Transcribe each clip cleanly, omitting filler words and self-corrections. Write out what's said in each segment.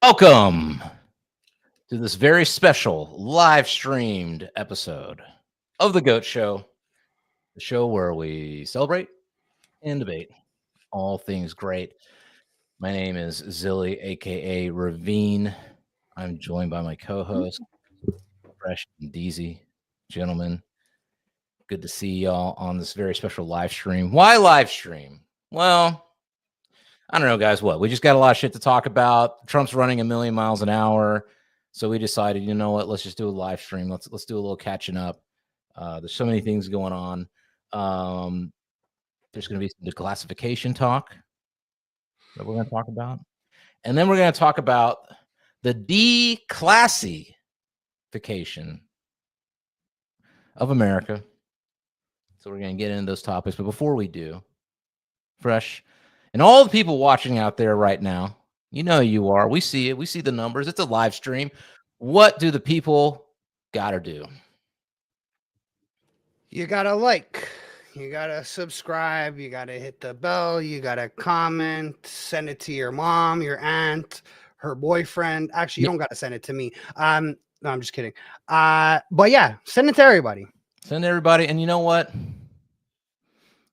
Welcome to this very special live streamed episode of The GOAT Show, the show where we celebrate and debate all things great. My name is ZiLLY, aka Ravine. I'm joined by my co-host, Fresh and Deezy. Gentlemen, good to see y'all on this very special live stream. Why live stream? Well, I don't know, guys. What? We just got a lot of shit to talk about. Trump's running a million miles an hour. So we decided, you know what? Let's just do a live stream. Let's do a little catching up. There's so many things going on. There's going to be some declassification talk that we're going to talk about. And then we're going to talk about the declassification of America. So we're going to get into those topics. But before we do, Fresh, and all the people watching out there right now, you know you are. We see it. We see the numbers. It's a live stream. What do the people got to do? You got to like. You got to subscribe. You got to hit the bell. You got to comment. Send it to your mom, your aunt, her boyfriend. Actually, you don't got to send it to me. No, I'm just kidding. But yeah, send it to everybody. Send everybody. And you know what?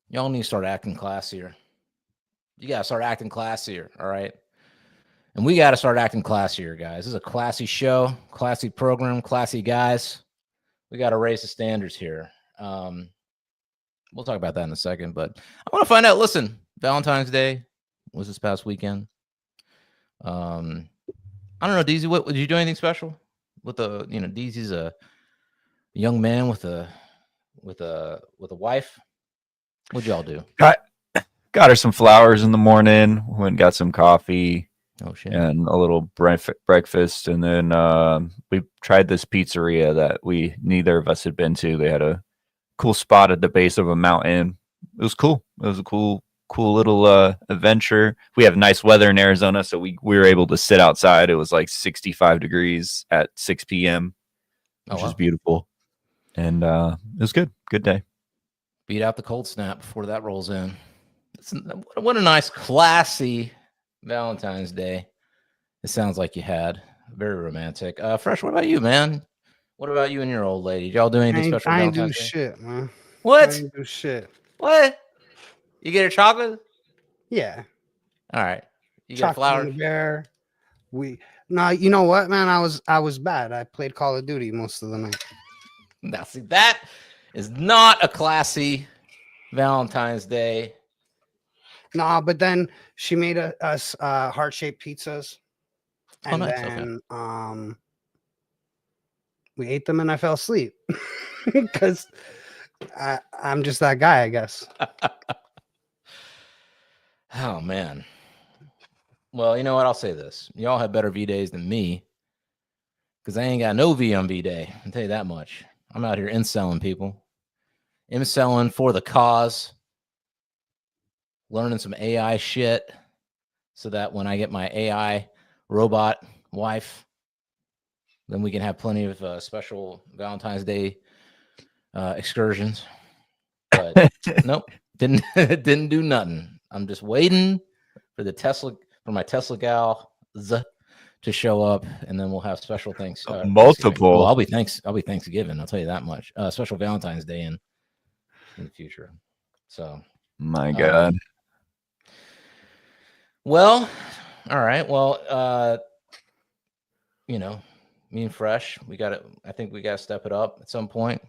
Y'all need to start acting classier. You got to start acting classier, all right? And we got to start acting classier, guys. This is a classy show, classy program, classy guys. We got to raise the standards here. We'll talk about that in a second, but I want to find out, listen, Valentine's Day was this past weekend. I don't know, Deezy, what did you do anything special with the, Deezy's a young man with a wife. What'd y'all do? Got her some flowers in the morning. Went and got some coffee. Oh shit! And a little breakfast, and then we tried this pizzeria that neither of us had been to. They had a cool spot at the base of a mountain. It was cool. It was a cool little adventure. We have nice weather in Arizona, so we were able to sit outside. It was like 65 degrees at 6 p.m., which is beautiful, and it was good. Good day. Beat out the cold snap before that rolls in. What a nice, classy Valentine's Day. It sounds like you had. Very romantic. Fresh, what about you, man? What about you and your old lady? Did y'all do anything special? I ain't do shit, man. What? I ain't do shit. What? You get her chocolate? Yeah. All right. You get flowers? Bear. No, you know what, man? I was bad. I played Call of Duty most of the night. Now, see, that is not a classy Valentine's Day. No, but then she made us heart-shaped pizzas, and nice. then we ate them, and I fell asleep because I'm just that guy, I guess. Oh man. Well, you know what? I'll say this: y'all have better V days than me, because I ain't got no V on V day. I'll tell you that much. I'm out here inselling people, inselling for the cause. Learning some AI shit so that when I get my AI robot wife, then we can have plenty of special Valentine's Day excursions. But nope, didn't do nothing. I'm just waiting for my Tesla gals to show up, and then we'll have special things. Multiple. Well, I'll be Thanksgiving. I'll tell you that much. Special Valentine's Day in the future. So, my God. Well, all right. Well, me and Fresh, I think we got to step it up at some point.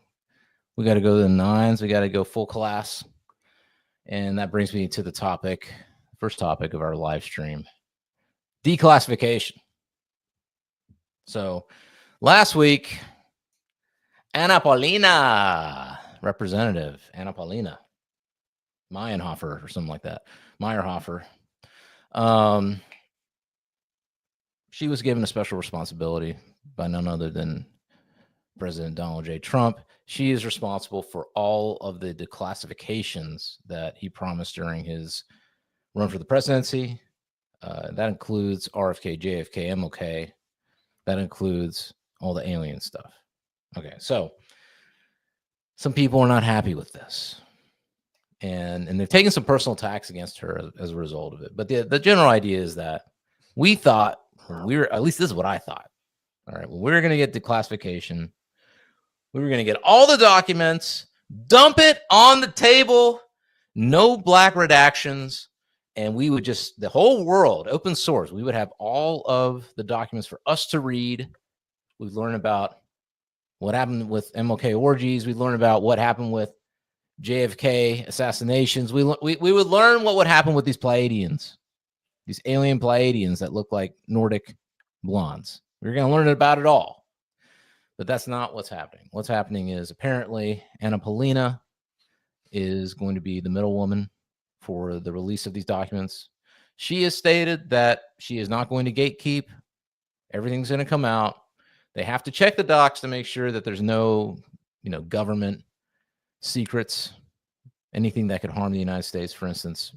We got to go to the nines. We got to go full class. And that brings me to the first topic of our live stream, declassification. So last week, Representative Anna Paulina, Meyerhofer or something like that. Meyerhofer. She was given a special responsibility by none other than President Donald J. Trump. She is responsible for all of the declassifications that he promised during his run for the presidency. That includes RFK, JFK, MLK. That includes all the alien stuff. Okay, so some people are not happy with this. And they've taken some personal attacks against her as a result of it. But the general idea is that we thought at least this is what I thought. All right, well, we were going to get declassification. We were going to get all the documents, dump it on the table, no black redactions, and we would just, the whole world, open source, we would have all of the documents for us to read. We'd learn about what happened with MLK orgies. We'd learn about what happened with JFK assassinations. We would learn what would happen with these Pleiadians, these alien Pleiadians that look like Nordic blondes. We're going to learn about it all. But that's not what's happening. What's happening is apparently Paulina is going to be the middle woman for the release of these documents. She has stated that she is not going to gatekeep. Everything's going to come out. They have to check the docs to make sure that there's no, government secrets, anything that could harm the United States. For instance,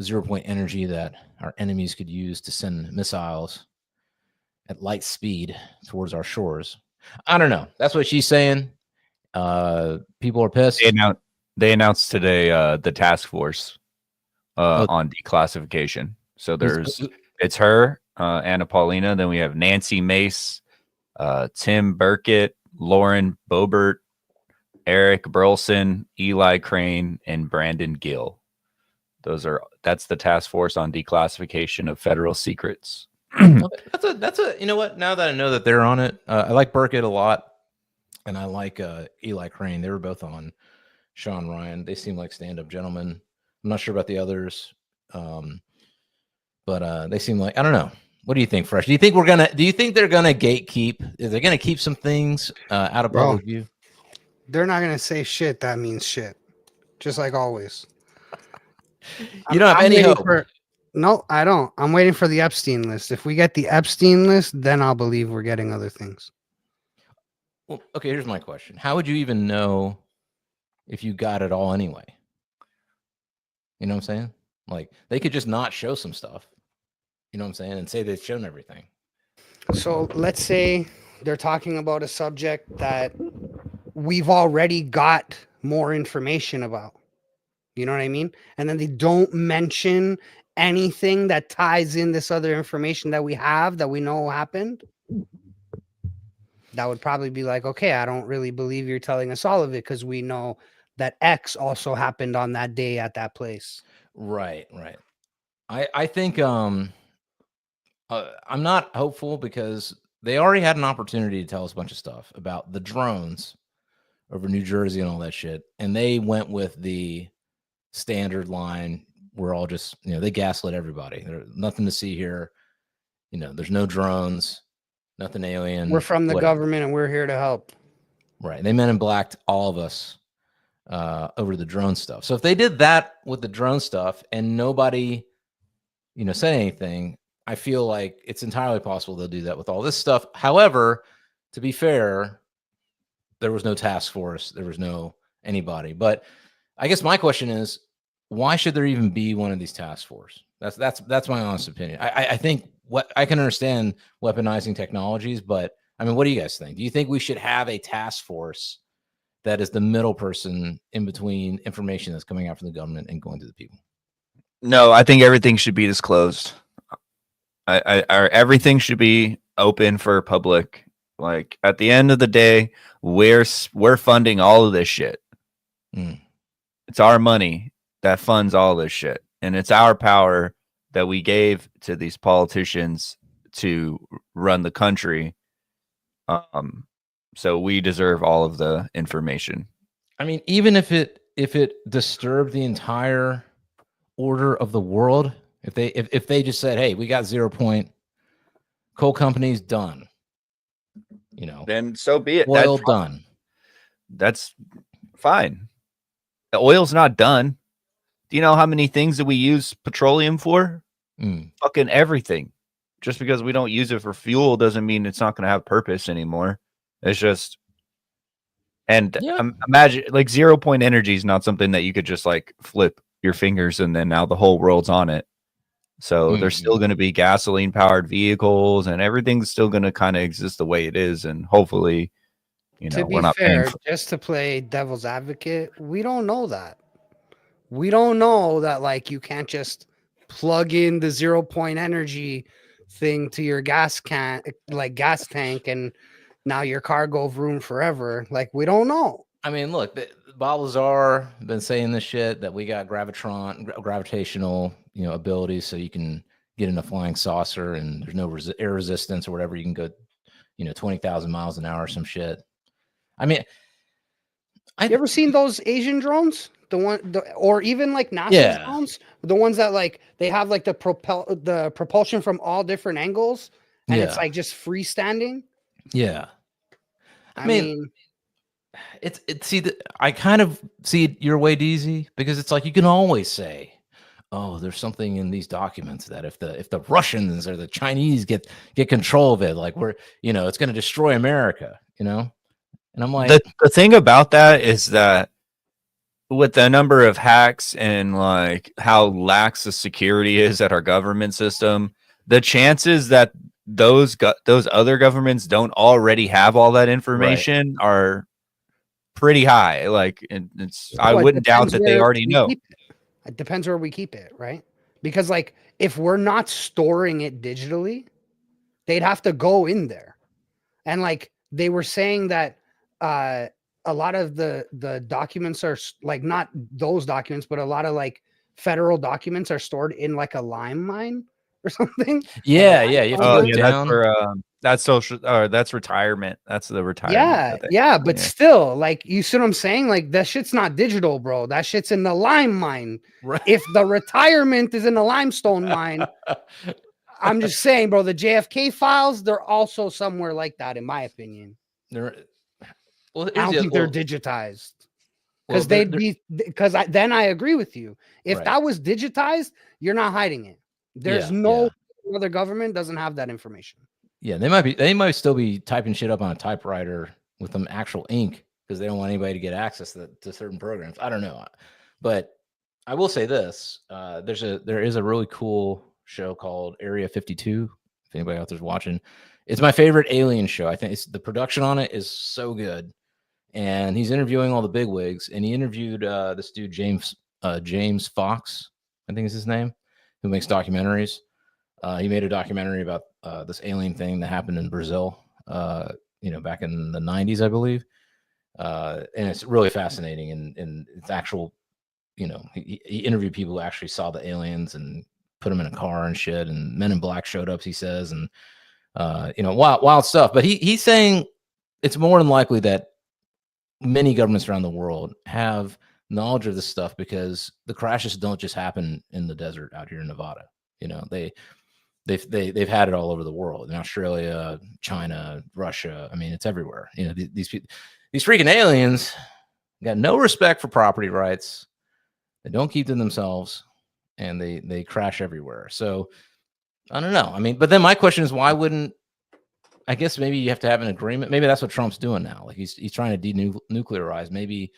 0-point energy that our enemies could use to send missiles at light speed towards our shores. I don't know. That's what she's saying. People are pissed. They announced today the task force on declassification. So it's her, Paulina. Then we have Nancy Mace, Tim Burkett, Lauren Boebert, Eric Burleson, Eli Crane, and Brandon Gill. That's the task force on declassification of federal secrets. That's a you know what, now that I know that they're on it, I like Burkett a lot, and I like Eli Crane. They were both on Sean Ryan. They seem like stand-up gentlemen. I'm not sure about the others, but they seem like, I don't know. What do you think, Fresh? Do you think they're gonna gatekeep? Is they gonna keep some things out of public view? They're not gonna say shit that means shit, just like always. You don't have any hope. No, I don't. I'm waiting for the Epstein list. If we get the Epstein list, then I'll believe we're getting other things. Well, okay, here's my question. How would you even know if you got it all anyway? You know what I'm saying? Like, they could just not show some stuff, you know what I'm saying, and say they've shown everything. So let's say they're talking about a subject that we've already got more information about. You know what I mean? And then they don't mention anything that ties in this other information that we have, that we know happened. That would probably be like, okay, I don't really believe you're telling us all of it, because we know that X also happened on that day at that place. Right. I think I'm not hopeful, because they already had an opportunity to tell us a bunch of stuff about the drones over New Jersey and all that shit, and they went with the standard line. We're all just, they gaslit everybody. There's nothing to see here. There's no drones, nothing alien. We're from the government and we're here to help. Right. They men in blacked all of us over the drone stuff. So if they did that with the drone stuff and nobody, said anything, I feel like it's entirely possible they'll do that with all this stuff. However, to be fair, there was no task force. There was no anybody. But I guess my question is, why should there even be one of these task force? That's my honest opinion. I think what I can understand weaponizing technologies, but I mean, what do you guys think? Do you think we should have a task force that is the middle person in between information that's coming out from the government and going to the people? No, I think everything should be disclosed. Everything should be open for public. Like, at the end of the day, we're funding all of this shit. It's our money that funds all this shit, and it's our power that we gave to these politicians to run the country. So we deserve all of the information. I mean, even if it disturbed the entire order of the world, if they just said, hey, we got 0-point coal companies done, then so be it. Oil done. That's fine. The oil's not done. Do you know how many things that we use petroleum for? Fucking everything. Just because we don't use it for fuel doesn't mean it's not going to have purpose anymore. It's just, and imagine, like, 0-point energy is not something that you could just like flip your fingers and then now the whole world's on it. So there's still going to be gasoline powered vehicles, and everything's still going to kind of exist the way it is. And hopefully, we're not fair, just to play devil's advocate, we don't know that. We don't know that, like, you can't just plug in the 0-point energy thing to your gas can, like gas tank, and now your car go vroom forever. Like, we don't know. I mean, look, Bob Lazar been saying this shit that we got gravitational, abilities, so you can get in a flying saucer and there's no air resistance or whatever. You can go, 20,000 miles an hour or some shit. I mean, you ever seen those Asian drones? Or even like NASA drones, the ones that like they have like the propulsion from all different angles, and it's like just freestanding. Yeah, I mean I kind of see it your way, Deezy, because it's like you can always say, "Oh, there's something in these documents that if the Russians or the Chinese get control of it, like it's going to destroy America," And I'm like, the thing about that is that with the number of hacks and like how lax the security is at our government system, the chances that those other governments don't already have all that information are pretty high. Like, I wouldn't doubt that they already know. It depends where we keep it, right? Because like if we're not storing it digitally, they'd have to go in there. And like they were saying that a lot of the documents are like, not those documents, but a lot of like federal documents are stored in like a lime mine or something. Yeah. You have to go down. That's for that's social, or that's retirement. That's the retirement. But still, like, you see what I'm saying? Like, that shit's not digital, bro. That shit's in the lime mine. Right. If the retirement is in the limestone mine, I'm just saying, bro, the JFK files, they're also somewhere like that, in my opinion. I don't think they're digitized. Because then I agree with you. If that was digitized, you're not hiding it. There's no other government doesn't have that information. Yeah, they might still be typing shit up on a typewriter with some actual ink because they don't want anybody to get access to certain programs. I don't know, but I will say this: there is a really cool show called Area 52. If anybody out there's watching, it's my favorite alien show. I think the production on it is so good, and he's interviewing all the bigwigs. And he interviewed this dude James Fox, I think is his name, who makes documentaries. He made a documentary about this alien thing that happened in Brazil, back in the 90s, I believe. And it's really fascinating. And it's actual, he interviewed people who actually saw the aliens and put them in a car and shit. And Men in Black showed up, he says, and, wild stuff. But he's saying it's more than likely that many governments around the world have knowledge of this stuff because the crashes don't just happen in the desert out here in Nevada. They've had it all over the world, in Australia, China, Russia. I mean, it's everywhere. These freaking aliens got no respect for property rights. They don't keep to themselves, and they crash everywhere. So I don't know. I mean, but then my question is, why wouldn't? I guess maybe you have to have an agreement. Maybe that's what Trump's doing now. Like he's trying to denuclearize. Maybe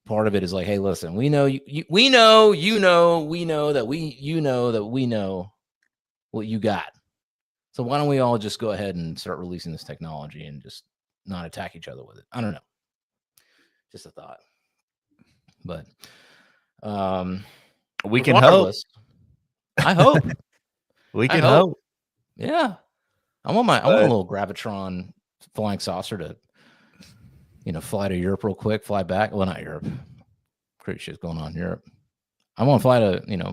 part of it is like, hey, listen, we know we know that we know what you got. So why don't we all just go ahead and start releasing this technology and just not attack each other with it? I don't know. Just a thought. But we can hope. I hope. We can hope. Yeah. I want a little Gravitron flying saucer to, fly to Europe real quick, fly back. Well, not Europe. Crazy shit's going on in Europe. I want to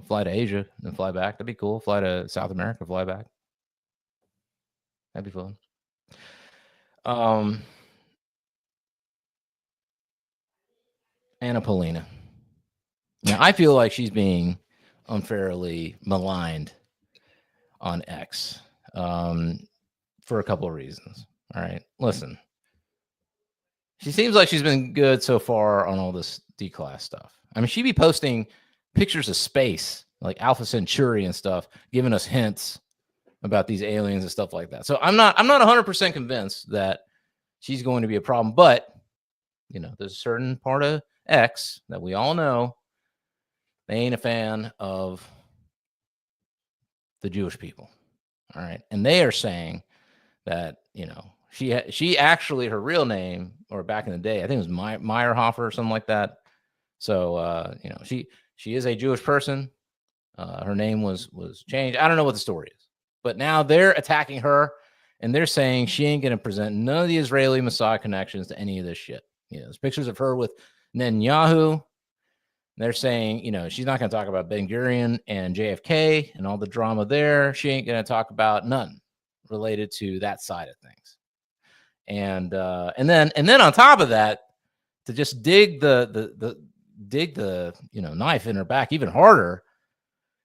fly to Asia and fly back. That'd be cool. Fly to South America, fly back. That'd be fun. Anna Paulina. Now, I feel like she's being unfairly maligned on X for a couple of reasons. All right. Listen. She seems like she's been good so far on all this Declass stuff. I mean, she'd be posting pictures of space, like Alpha Centauri and stuff, giving us hints about these aliens and stuff like that. So I'm not 100% convinced that she's going to be a problem, but there's a certain part of X that we all know they ain't a fan of the Jewish people. All right. And they are saying that, she actually, her real name, or back in the day, I think it was Meyerhofer or something like that. So, she is a Jewish person. Her name was changed. I don't know what the story is, But now they're attacking her, and they're saying she ain't going to present none of the Israeli Mossad connections to any of this shit. You know, there's pictures of her with Netanyahu. They're saying, you know, she's not going to talk about Ben Gurion and JFK and all the drama there. She ain't going to talk about none related to that side of things. And then on top of that, to just dig the knife in her back even harder,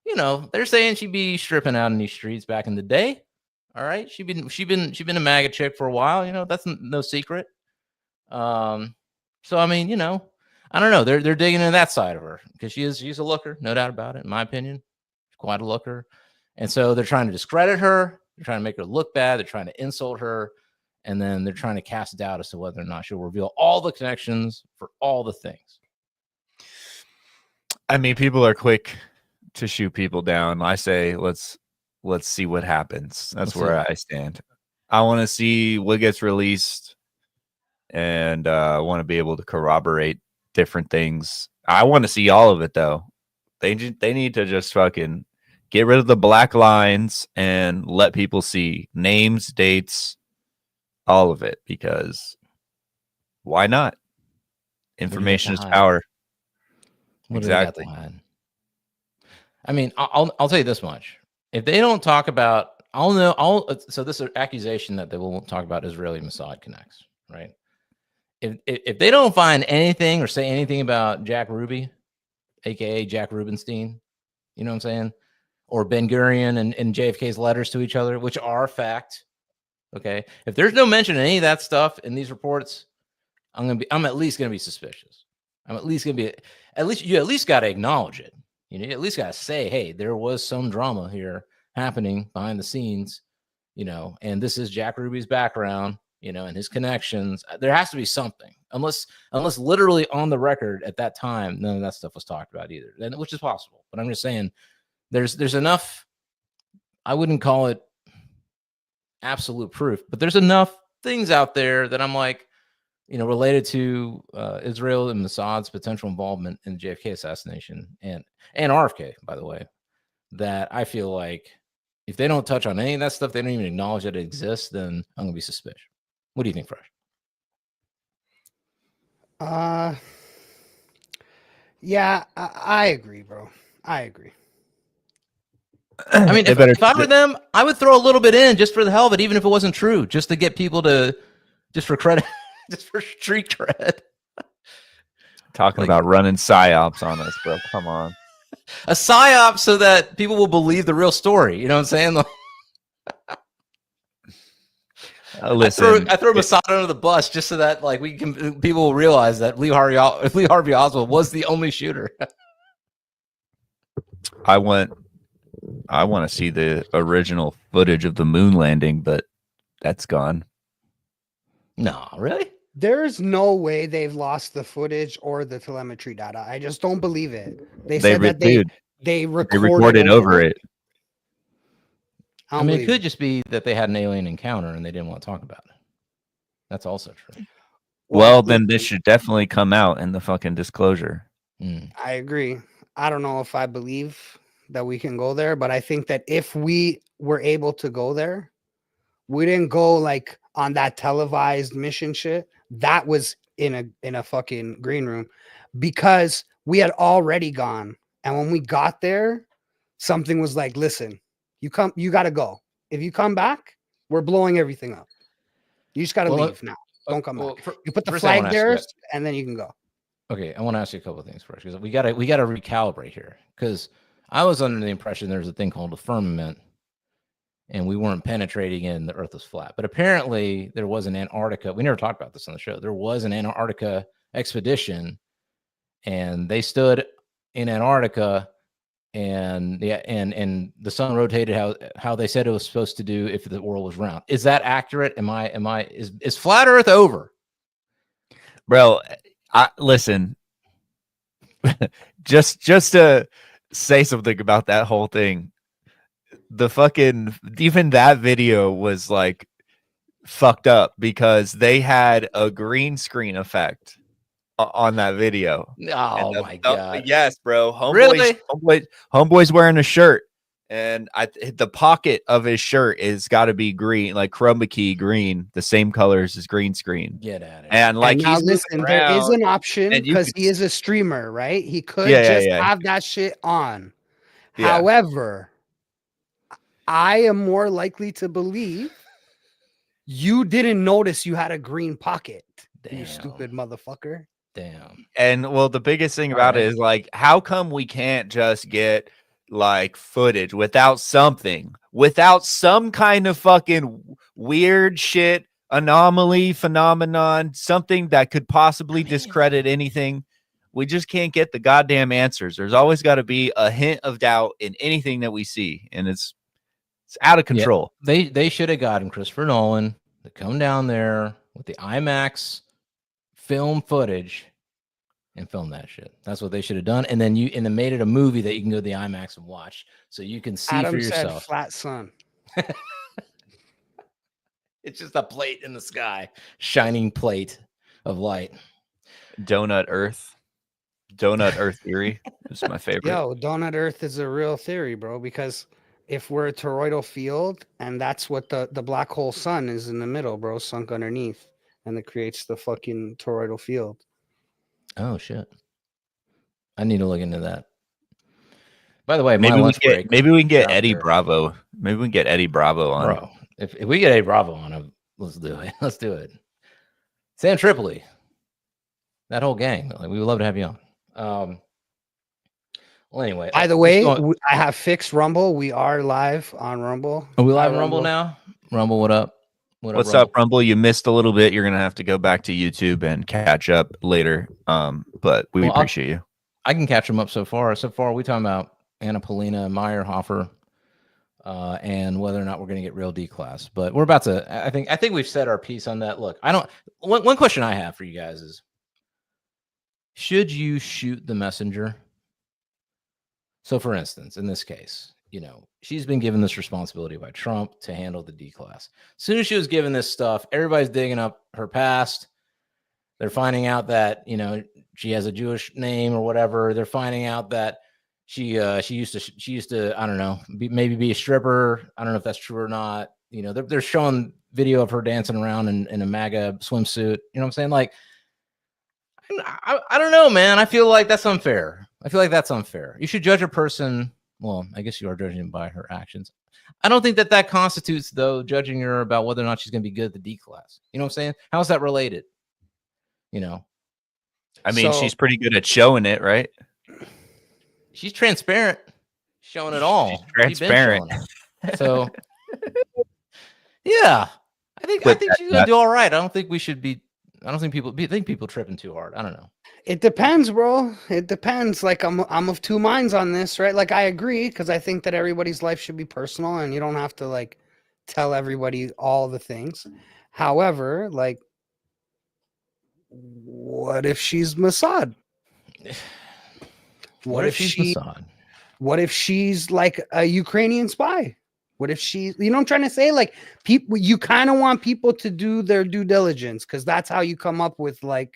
you know, they're saying she'd be stripping out in these streets back in the day. All right, she'd been a MAGA chick for a while. You know, that's no secret. So I mean, you know, I don't know. They're digging into that side of her because she's a looker, no doubt about it. In my opinion, she's quite a looker. And so they're trying to discredit her. They're trying to make her look bad. They're trying to insult her. And then they're trying to cast doubt as to whether or not she'll reveal all the connections for all the things. I mean, people are quick to shoot people down. I say, let's see what happens. That's where I stand. I want to see what gets released, and I want to be able to corroborate different things. I want to see all of it, though. They need to just fucking get rid of the black lines and let people see names, dates, all of it, because why not? Information is power. Exactly. I mean, I'll tell you this much. If they don't talk about, so this accusation that they won't talk about Israeli Mossad connects, right? If they don't find anything or say anything about Jack Ruby, aka Jack Rubenstein, you know what I'm saying? Or Ben Gurion and JFK's letters to each other, which are fact. Okay. If there's no mention of any of that stuff in these reports, I'm at least gonna be suspicious. You at least got to acknowledge it. You know, you at least got to say, hey, there was some drama here happening behind the scenes, you know, and this is Jack Ruby's background, you know, and his connections. There has to be something, unless literally on the record at that time, none of that stuff was talked about either, which is possible. But I'm just saying there's enough. I wouldn't call it absolute proof, but there's enough things out there that I'm like, you know, related to Israel and Mossad's potential involvement in the JFK assassination and RFK, by the way, that I feel like if they don't touch on any of that stuff, they don't even acknowledge that it exists, then I'm gonna be suspicious. What do you think, Fresh? Yeah, I agree, bro. I agree. I mean, if I were them, I would throw a little bit in just for the hell of it, even if it wasn't true, just to get people to, just for credit. Just for street cred. Talking about running psyops on us, bro. Come on. A psyop so that people will believe the real story. You know what I'm saying? Listen, I throw Mossad under the bus just so that like people will realize that Lee Harvey Oswald was the only shooter. I want to see the original footage of the moon landing, but that's gone. No, really? There's no way they've lost the footage or the telemetry data. I just don't believe it. They recorded over it. I mean, it could just be that they had an alien encounter and they didn't want to talk about it. That's also true. Well, then this should definitely come out in the fucking disclosure. I agree. I don't know if I believe that we can go there, but I think that if we were able to go there, we didn't go like on that televised mission shit. That was in a fucking green room because we had already gone. And when we got there, something was like, listen, you got to go. If you come back, we're blowing everything up. You just got to leave now. Don't come back. You put the flag there and then you can go. Okay. I want to ask you a couple of things first, because we got to recalibrate here, because I was under the impression there's a thing called a firmament and we weren't penetrating in, the earth was flat. But apparently there was an Antarctica. We never talked about this on the show. There was an Antarctica expedition and they stood in Antarctica and the sun rotated how they said it was supposed to do if the world was round. Is that accurate? Is flat earth over? Bro, listen, just to say something about that whole thing. The fucking, even that video was like fucked up because they had a green screen effect on that video. Oh my god! Yes, bro. Really? Homeboy's wearing a shirt And the pocket of his shirt is got to be green, like chroma key green, the same colors as green screen. Get at it. And like, and now he's listen, there is around, an option and you because could he is a streamer, right? He could Yeah, just yeah. have that shit on. Yeah. However, I am more likely to believe you didn't notice you had a green pocket. You Damn. stupid motherfucker. Damn. And well, the biggest thing about it is like, how come we can't just get like footage without some kind of fucking weird shit, anomaly, phenomenon, something that could possibly discredit anything? We just can't get the goddamn answers. There's always got to be a hint of doubt in anything that we see, and it's out of control. Yeah, they should have gotten Christopher Nolan to come down there with the IMAX film footage and film that shit. That's what they should have done. And then made it a movie that you can go to the IMAX and watch, so you can see Adam for yourself. said flat sun. It's just a plate in the sky, shining plate of light. Donut Earth theory is my favorite. Yo, donut Earth is a real theory, bro. Because if we're a toroidal field, and that's what the black hole sun is in the middle, bro, sunk underneath, and it creates the fucking toroidal field. Oh shit! I need to look into that. By the way, maybe we can get Eddie there. Bravo. Maybe we can get Eddie Bravo on. Bro, if we get Eddie Bravo on, let's do it. Let's do it. Sam Tripoli, that whole gang. Like, we would love to have you on. Well, anyway. By the way, I have fixed Rumble. We are live on Rumble. Are we live on Rumble now? Rumble, what up? What's up, Rumble? You missed a little bit. You're gonna have to go back to YouTube and catch up later. But we appreciate you. I can catch them up so far. So far, we talking about Anna Paulina, Meyerhofer, and whether or not we're going to get real Declass. But we're about to. I think we've said our piece on that. Look, I don't. One question I have for you guys is: should you shoot the messenger? So, for instance, in this case, she's been given this responsibility by Trump to handle the Declass. As soon as she was given this stuff, everybody's digging up her past. They're finding out that, she has a Jewish name or whatever. They're finding out that she used to, I don't know, maybe be a stripper. I don't know if that's true or not. They're showing video of her dancing around in a MAGA swimsuit. You know what I'm saying? Like, I don't know, man. I feel like that's unfair. You should judge a person. Well, I guess you are judging by her actions. I don't think that constitutes, though, judging her about whether or not she's going to be good at the D-Class. You know what I'm saying? How is that related? I mean, she's pretty good at showing it, right? She's transparent, showing it all. She's transparent. So, yeah, I think she's going to do all right. I don't think people tripping too hard. I don't know. It depends, bro. It depends. Like, I'm of two minds on this, right? Like, I agree, because I think that everybody's life should be personal and you don't have to like tell everybody all the things. However, like, what if she's Mossad? What if she's Mossad? What if she's like a Ukrainian spy? What if she's, what I'm trying to say? Like, people, you kind of want people to do their due diligence, because that's how you come up with like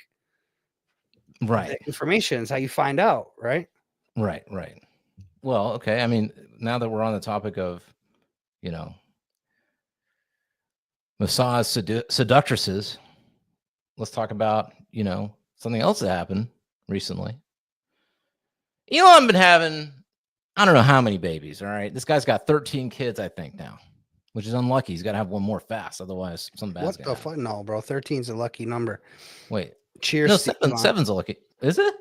information. Is how you find out, right? Right. Well, okay. I mean, now that we're on the topic of, Mossad's seductresses, let's talk about, something else that happened recently. Elon been having, I don't know how many babies. All right. This guy's got 13 kids, I think, now, which is unlucky. He's got to have one more fast. Otherwise, some bad. What the fuck? No, bro. 13's a lucky number. Wait. Cheers. No, seven's a lucky. Is it?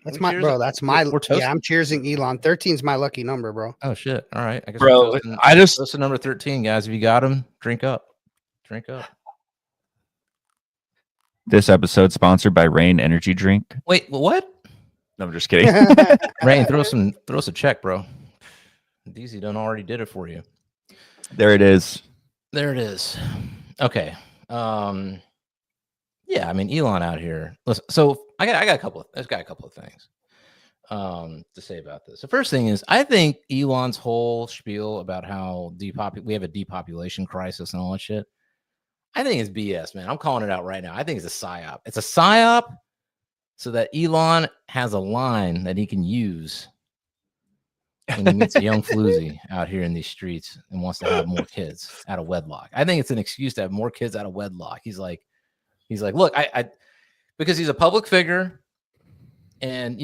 That's my, bro. That's my, yeah, I'm cheersing Elon. 13's my lucky number, bro. Oh, shit. All right. I guess bro, I just toasting number 13, guys. If you got him, drink up. Drink up. This episode sponsored by Rain Energy Drink. Wait, what? No, I'm just kidding. Rain, throw us a check, bro. Deezy done already did it for you. There it is. Okay. Yeah, I mean, Elon out here. Listen, so I got a couple of things to say about this. The first thing is, I think Elon's whole spiel about how we have a depopulation crisis and all that shit, I think it's BS, man. I'm calling it out right now. I think it's a PSYOP. It's a PSYOP so that Elon has a line that he can use when he meets a young floozy out here in these streets and wants to have more kids out of wedlock. I think it's an excuse to have more kids out of wedlock. He's like, look, I because he's a public figure, and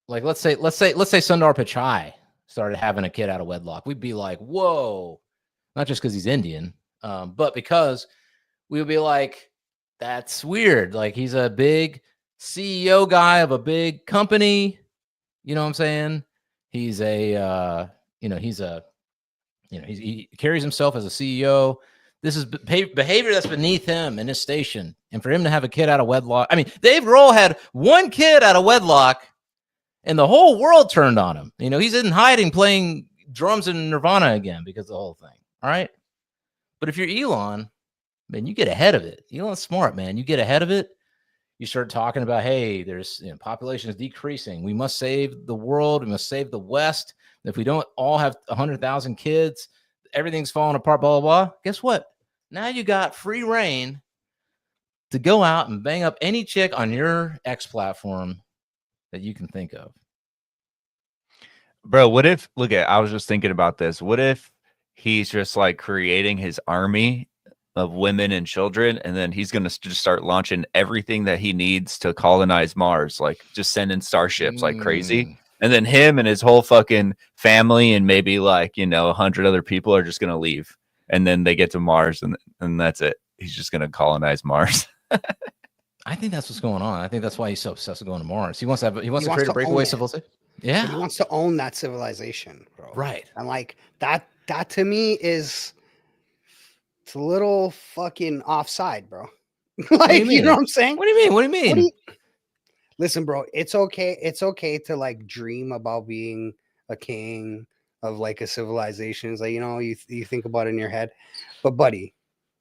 like let's say Sundar Pichai started having a kid out of wedlock, we'd be like, whoa, not just because he's Indian, but because we would be like, that's weird. Like, he's a big CEO guy of a big company. You know what I'm saying? He's a, he carries himself as a CEO. This is behavior that's beneath him and his station. And for him to have a kid out of wedlock, I mean, Dave Grohl had one kid out of wedlock, and the whole world turned on him. He's in hiding playing drums in Nirvana again because of the whole thing. All right. But if you're Elon, man, you get ahead of it. Elon's smart, man. You get ahead of it. You start talking about, hey, there's population is decreasing. We must save the world. We must save the West. If we don't all have 100,000 kids, everything's falling apart, blah, blah, blah. Guess what? Now you got free reign to go out and bang up any chick on your X platform that you can think of. Bro, what if, I was just thinking about this. What if he's just like creating his army of women and children, and then he's going to just start launching everything that he needs to colonize Mars, like just sending starships like crazy. And then him and his whole fucking family and maybe 100 other people are just going to leave. And then they get to Mars and that's it. He's just going to colonize Mars. I think that's what's going on. I think that's why he's so obsessed with going to Mars. He wants to create a breakaway civilization. Yeah. He wants to own that civilization, bro. Right. And like that to me it's a little fucking offside, bro. Like, you know what I'm saying? What do you mean? Listen, bro, it's okay. It's okay to like dream about being a king of like a civilization. It's like, you think about it in your head. But buddy,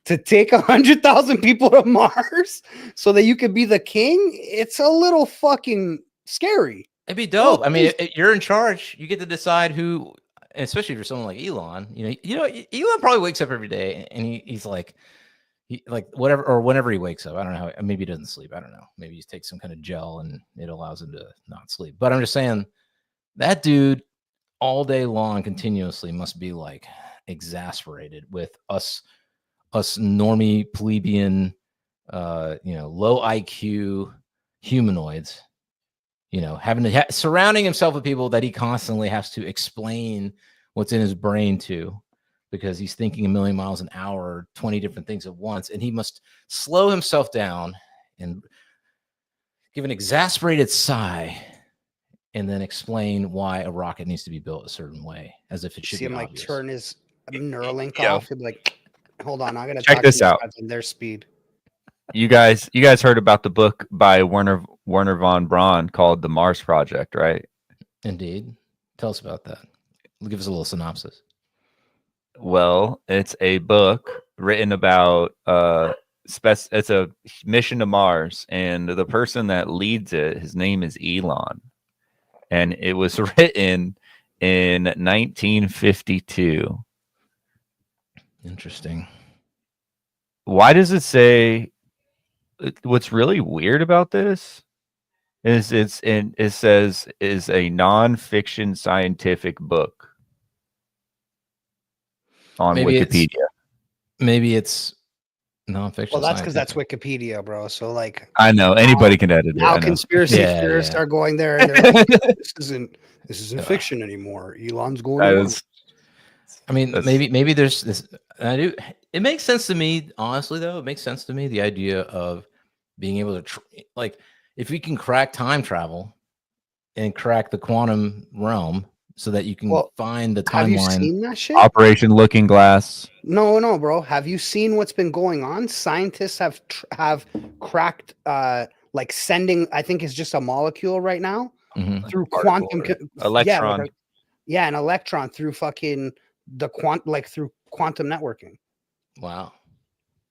to take 100,000 people to Mars so that you could be the king, it's a little fucking scary. It'd be dope. I mean, you're in charge. You get to decide who, especially for someone like Elon. Elon probably wakes up every day and he's like, whatever, or whenever he wakes up. I don't know. Maybe he doesn't sleep. I don't know. Maybe he takes some kind of gel and it allows him to not sleep. But I'm just saying that dude all day long continuously must be like exasperated with us normie plebeian, low IQ humanoids, having to surrounding himself with people that he constantly has to explain what's in his brain to, because he's thinking a million miles an hour, 20 different things at once. And he must slow himself down and give an exasperated sigh and then explain why a rocket needs to be built a certain way, as if it should be him obvious. Like turn his Neuralink off. He'll be like, hold on, I gotta check this out. Their speed. You guys heard about the book by Werner von Braun called The Mars Project, right? Indeed. Tell us about that. Give us a little synopsis. Well, it's a book written about it's a mission to Mars, and the person that leads it, his name is Elon, and it was written in 1952. Interesting. Why does it say? What's really weird about this is it says is a non-fiction scientific book on Wikipedia. Maybe it's non-fiction. Well, that's because that's Wikipedia, bro. So like, I know anybody can edit it. Now conspiracy theorists are going there. And they're like, this isn't fiction anymore. Elon's going. I mean, maybe there's this. It makes sense to me, honestly. Though it makes sense to me, the idea of being able to if we can crack time travel and crack the quantum realm, so that you can find the timeline. Have you seen that shit? Operation Looking Glass. No, bro. Have you seen what's been going on? Scientists have cracked like sending. I think it's just a molecule right now through quantum electron. An electron through fucking through quantum networking. Wow.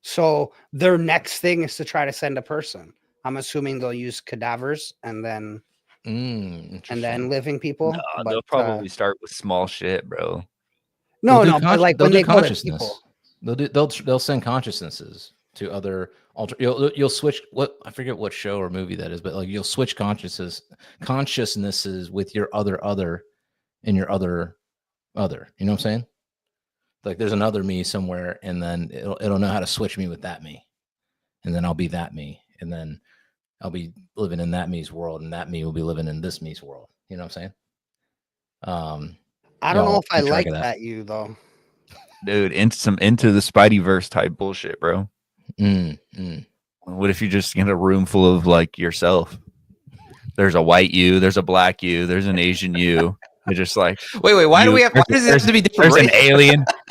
So their next thing is to try to send a person. I'm assuming they'll use cadavers and then living people. No, they'll probably start with small shit, bro. But like when they go to people, they'll send consciousnesses to other you'll switch I forget what show or movie that is, but like you'll switch consciousnesses with your other in your other. You know what I'm saying? Like there's another me somewhere, and then it'll know how to switch me with that me, and then I'll be that me, and then I'll be living in that me's world, and that me will be living in this me's world. You know what I'm saying? I don't know y'all if I keep track like of that you though. Dude, into the Spideyverse type bullshit, bro. Mm. What if you just get a room full of like yourself? There's a white you, there's a black you, there's an Asian you. You're just like, Wait. Why do we have? Why does it have to be different?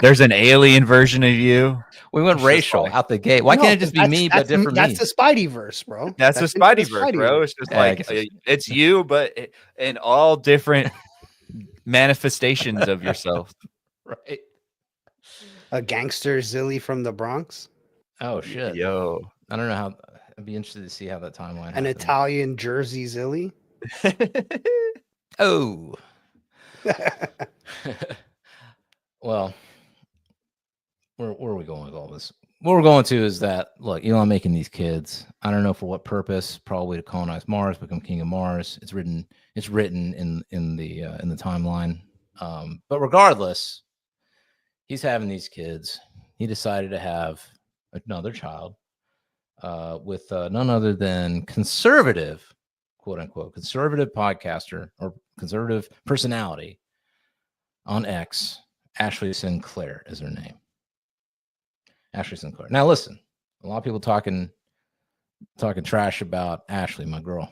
There's an alien version of you. We went It's just racial like- out the gate. Why No, can't it just be me, but different me? That's the Spideyverse, bro. That's the into Spideyverse, bro. It's just Yeah, I like guess it's- it's you, but in all different manifestations of yourself. Right. A gangster ZiLLY from the Bronx, Oh shit. Yo. I don't know how. I'd be interested to see how that timeline. an happened. Italian Jersey ZiLLY. Oh. Well, where are we going with all this? What we're going to is that look, Elon making these kids. I don't know for what purpose. Probably to colonize Mars, become king of Mars. It's written in the timeline. But regardless, he's having these kids. He decided to have another child with none other than conservative, quote unquote, conservative podcaster or conservative personality on X. Ashley Sinclair is her name. Ashley Sinclair. Now listen, a lot of people talking trash about Ashley, my girl.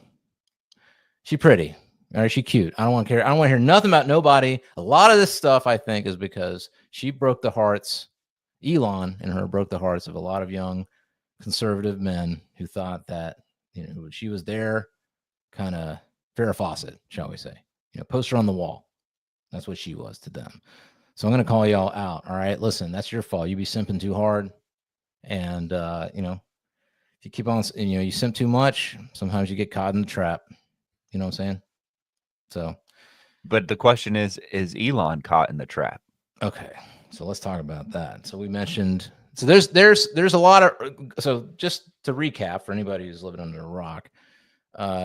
She pretty. All right, she cute. I don't want to care. I don't want to hear nothing about nobody. A lot of this stuff, I think, is because she broke the hearts. Elon and her broke the hearts of a lot of young conservative men who thought that, you know, she was their kind of Farrah Fawcett, shall we say, you know, poster on the wall. That's what she was to them. So I'm going to call y'all out. All right, listen, that's your fault. You be simping too hard. And, you know, if you keep on, you know, you simp too much, sometimes you get caught in the trap. You know what I'm saying? So, but the question is Elon caught in the trap? Okay, so let's talk about that. So we mentioned, so there's a lot of, so just to recap for anybody who's living under a rock,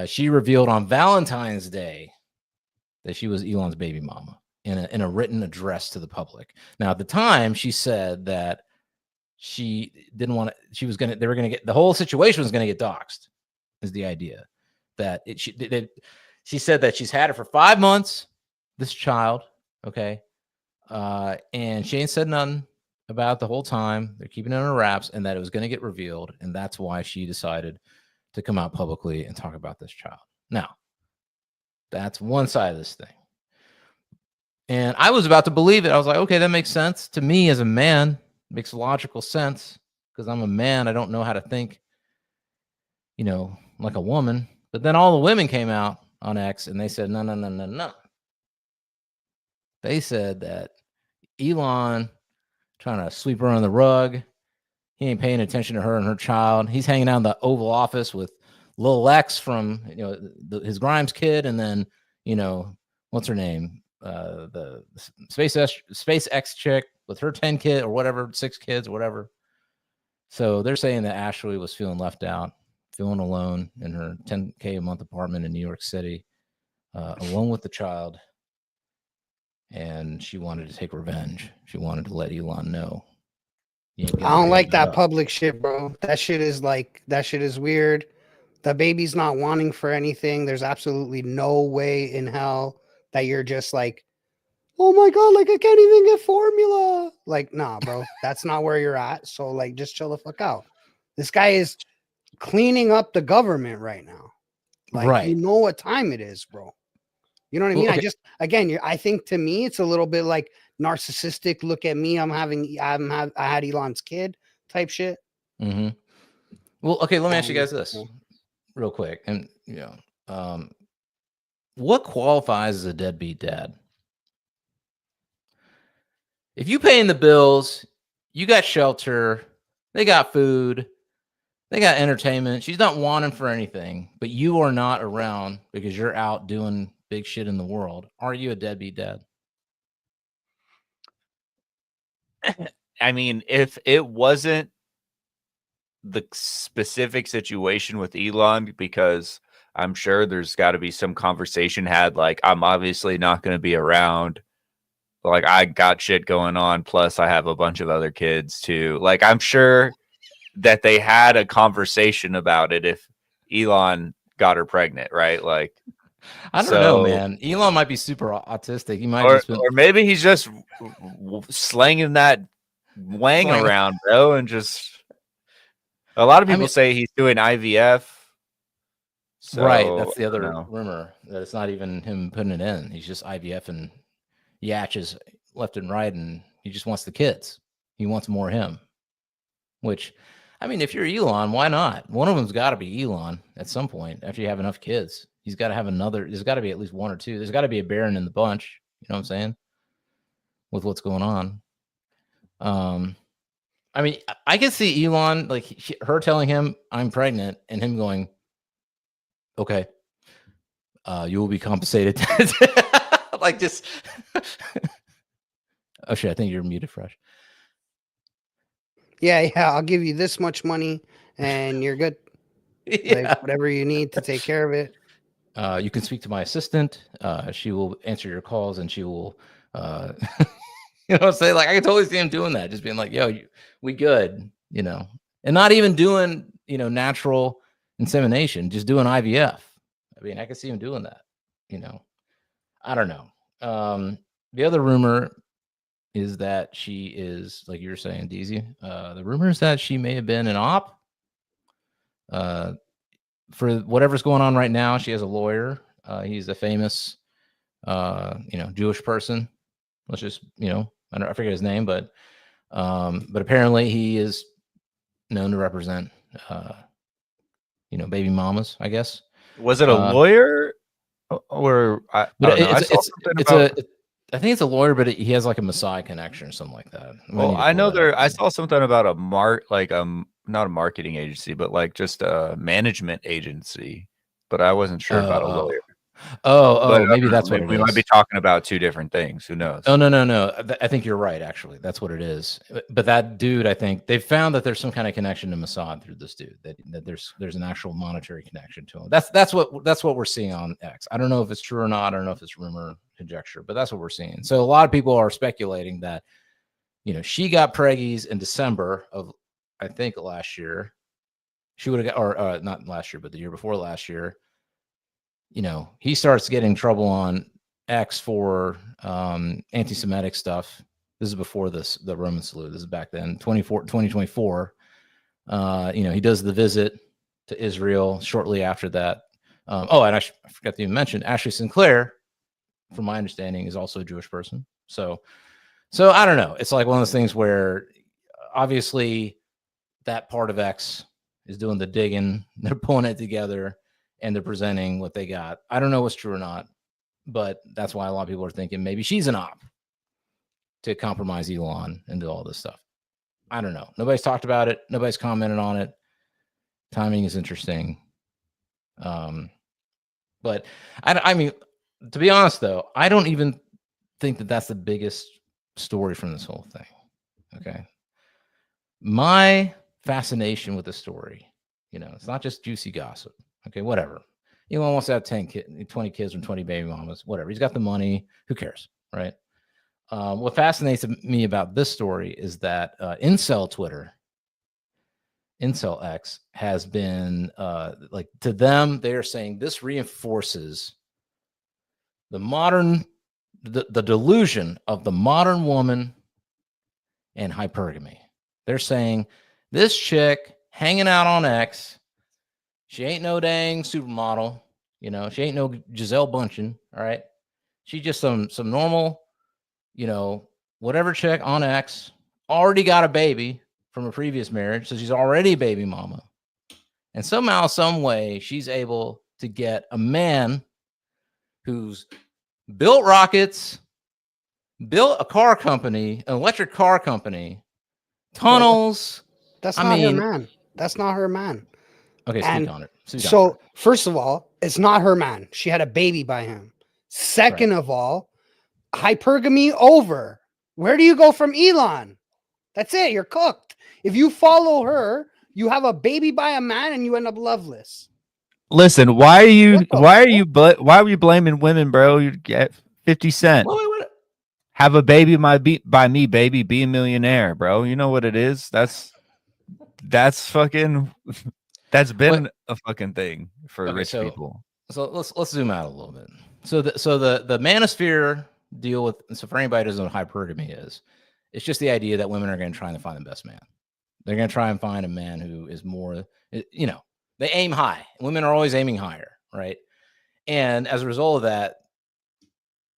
she revealed on Valentine's Day that she was Elon's baby mama in a written address to the public. Now at the time she said that she didn't want to, they were going to get, the whole situation was going to get doxxed is the idea that she said that she's had it for 5 months, this child. Okay. And she ain't said nothing about it the whole time. They're keeping it under wraps, and that it was going to get revealed. And that's why she decided to come out publicly and talk about this child. Now, that's one side of this thing. And I was about to believe it. I was like, okay, that makes sense to me as a man. It makes logical sense because I'm a man. I don't know how to think, you know, like a woman. But then all the women came out on X and they said, no. They said that Elon trying to sweep her under the rug. He ain't paying attention to her and her child. He's hanging out in the Oval Office with Lil X from, you know, his Grimes kid, and then, you know, what's her name? The SpaceX chick with her 10 kids or whatever, 6 kids or whatever. So they're saying that Ashley was feeling left out, feeling alone in her $10K a month apartment in New York City, alone with the child. And she wanted to take revenge. She wanted to let Elon know. I don't like that public shit, bro. That shit is weird. The baby's not wanting for anything. There's absolutely no way in hell that you're just like, oh my God, like I can't even get formula. Like, nah, bro, that's not where you're at. So like, just chill the fuck out. This guy is cleaning up the government right now. Like, right. You know what time it is, bro. You know what I mean? Okay. I think to me, it's a little bit like narcissistic. Look at me. I had Elon's kid type shit. Mm-hmm. Well, okay. Let me ask you guys this real quick. And, you know, what qualifies as a deadbeat dad? If you paying the bills, you got shelter, they got food, they got entertainment. She's not wanting for anything, but you are not around because you're out doing big shit in the world. Are you a deadbeat dad? I mean, if it wasn't the specific situation with Elon, because I'm sure there's got to be some conversation had. Like, I'm obviously not going to be around. Like, I got shit going on. Plus, I have a bunch of other kids too. Like, I'm sure that they had a conversation about it if Elon got her pregnant, right? Like, I don't know, man. Elon might be super autistic. He might just been, or maybe he's just slanging that wang around, bro, and just. A lot of people say he's doing IVF. So, right, that's the other rumor, that it's not even him putting it in. He's just IVF and yatches left and right, and he just wants the kids. He wants more of him. Which, I mean, if you're Elon, why not? One of them's got to be Elon at some point after you have enough kids. He's got to have another. There's got to be at least one or two. There's got to be a Baron in the bunch. You know what I'm saying? With what's going on. I mean, I can see Elon, like her telling him I'm pregnant and him going, okay, you will be compensated. Like just, oh shit, I think you're muted, Fresh. Yeah, I'll give you this much money and you're good. Like, whatever you need to take care of it. You can speak to my assistant. She will answer your calls and she will, you know what I'm saying? Like, I can totally see him doing that. Just being like, yo, we good, you know, and not even doing, you know, natural insemination, just doing IVF. I mean, I can see him doing that, you know. I don't know. The other rumor is that she is, like you were saying, Deezy. The rumor is that she may have been an op. For whatever's going on right now, she has a lawyer. He's a famous, you know, Jewish person. Let's just, you know, I forget his name, but apparently he is known to represent, you know, baby mamas, I guess. Was it a lawyer or I think it's a lawyer, but he has like a Messiah connection or something like that. Well, I know I saw something about not a marketing agency, but like just a management agency, but I wasn't sure about a lawyer. But, maybe that's what we might be talking about two different things. Who knows? Oh, no. I think you're right. Actually, that's what it is. But that dude, I think they found that there's some kind of connection to Mossad through this dude. That there's an actual monetary connection to him. That's what we're seeing on X. I don't know if it's true or not. I don't know if it's rumor, conjecture, but that's what we're seeing. So a lot of people are speculating that, you know, she got preggies in December of, I think, last year. She would have got, or not last year, but the year before last year. You know, he starts getting trouble on X for anti-Semitic stuff. This is before the Roman salute. This is back then, 2024. You know, he does the visit to Israel shortly after that. And I forgot to even mention Ashley Sinclair, from my understanding, is also a Jewish person. So I don't know. It's like one of those things where obviously that part of X is doing the digging. They're pulling it together. And they're presenting what they got. I don't know what's true or not, but that's why a lot of people are thinking maybe she's an op to compromise Elon and do all this stuff. I don't know. Nobody's talked about it. Nobody's commented on it. Timing is interesting. But I mean, to be honest, though, I don't even think that that's the biggest story from this whole thing. Okay. My fascination with the story, you know, it's not just juicy gossip. Okay, whatever. Elon wants to have 20 kids and 20 baby mamas, whatever. He's got the money. Who cares, right? What fascinates me about this story is that Incel Twitter, Incel X, has been, like, to them, they are saying this reinforces the delusion of the modern woman and hypergamy. They're saying this chick hanging out on X, she ain't no dang supermodel, you know. She ain't no Giselle Bundchen, all right. She just some normal, you know, whatever chick on X, already got a baby from a previous marriage, so she's already a baby mama. And somehow, some way, she's able to get a man who's built rockets, built a car company, an electric car company, tunnels. That's not her man. That's not her man. Okay, speak on it. So, first of all, it's not her man. She had a baby by him. Second of all, hypergamy over. Where do you go from Elon? That's it. You're cooked. If you follow her, you have a baby by a man and you end up loveless. Listen, why are you What the why are you blaming women, bro? You get 50 Cent. Wait. Have a baby by me, baby. Be a millionaire, bro. You know what it is? That's fucking that's been a fucking thing for rich people. So let's zoom out a little bit. So the manosphere deal with, so for anybody who doesn't know what hypergamy is, it's just the idea that women are going to try and find the best man. They're going to try and find a man who is more, you know, they aim high. Women are always aiming higher, right? And as a result of that,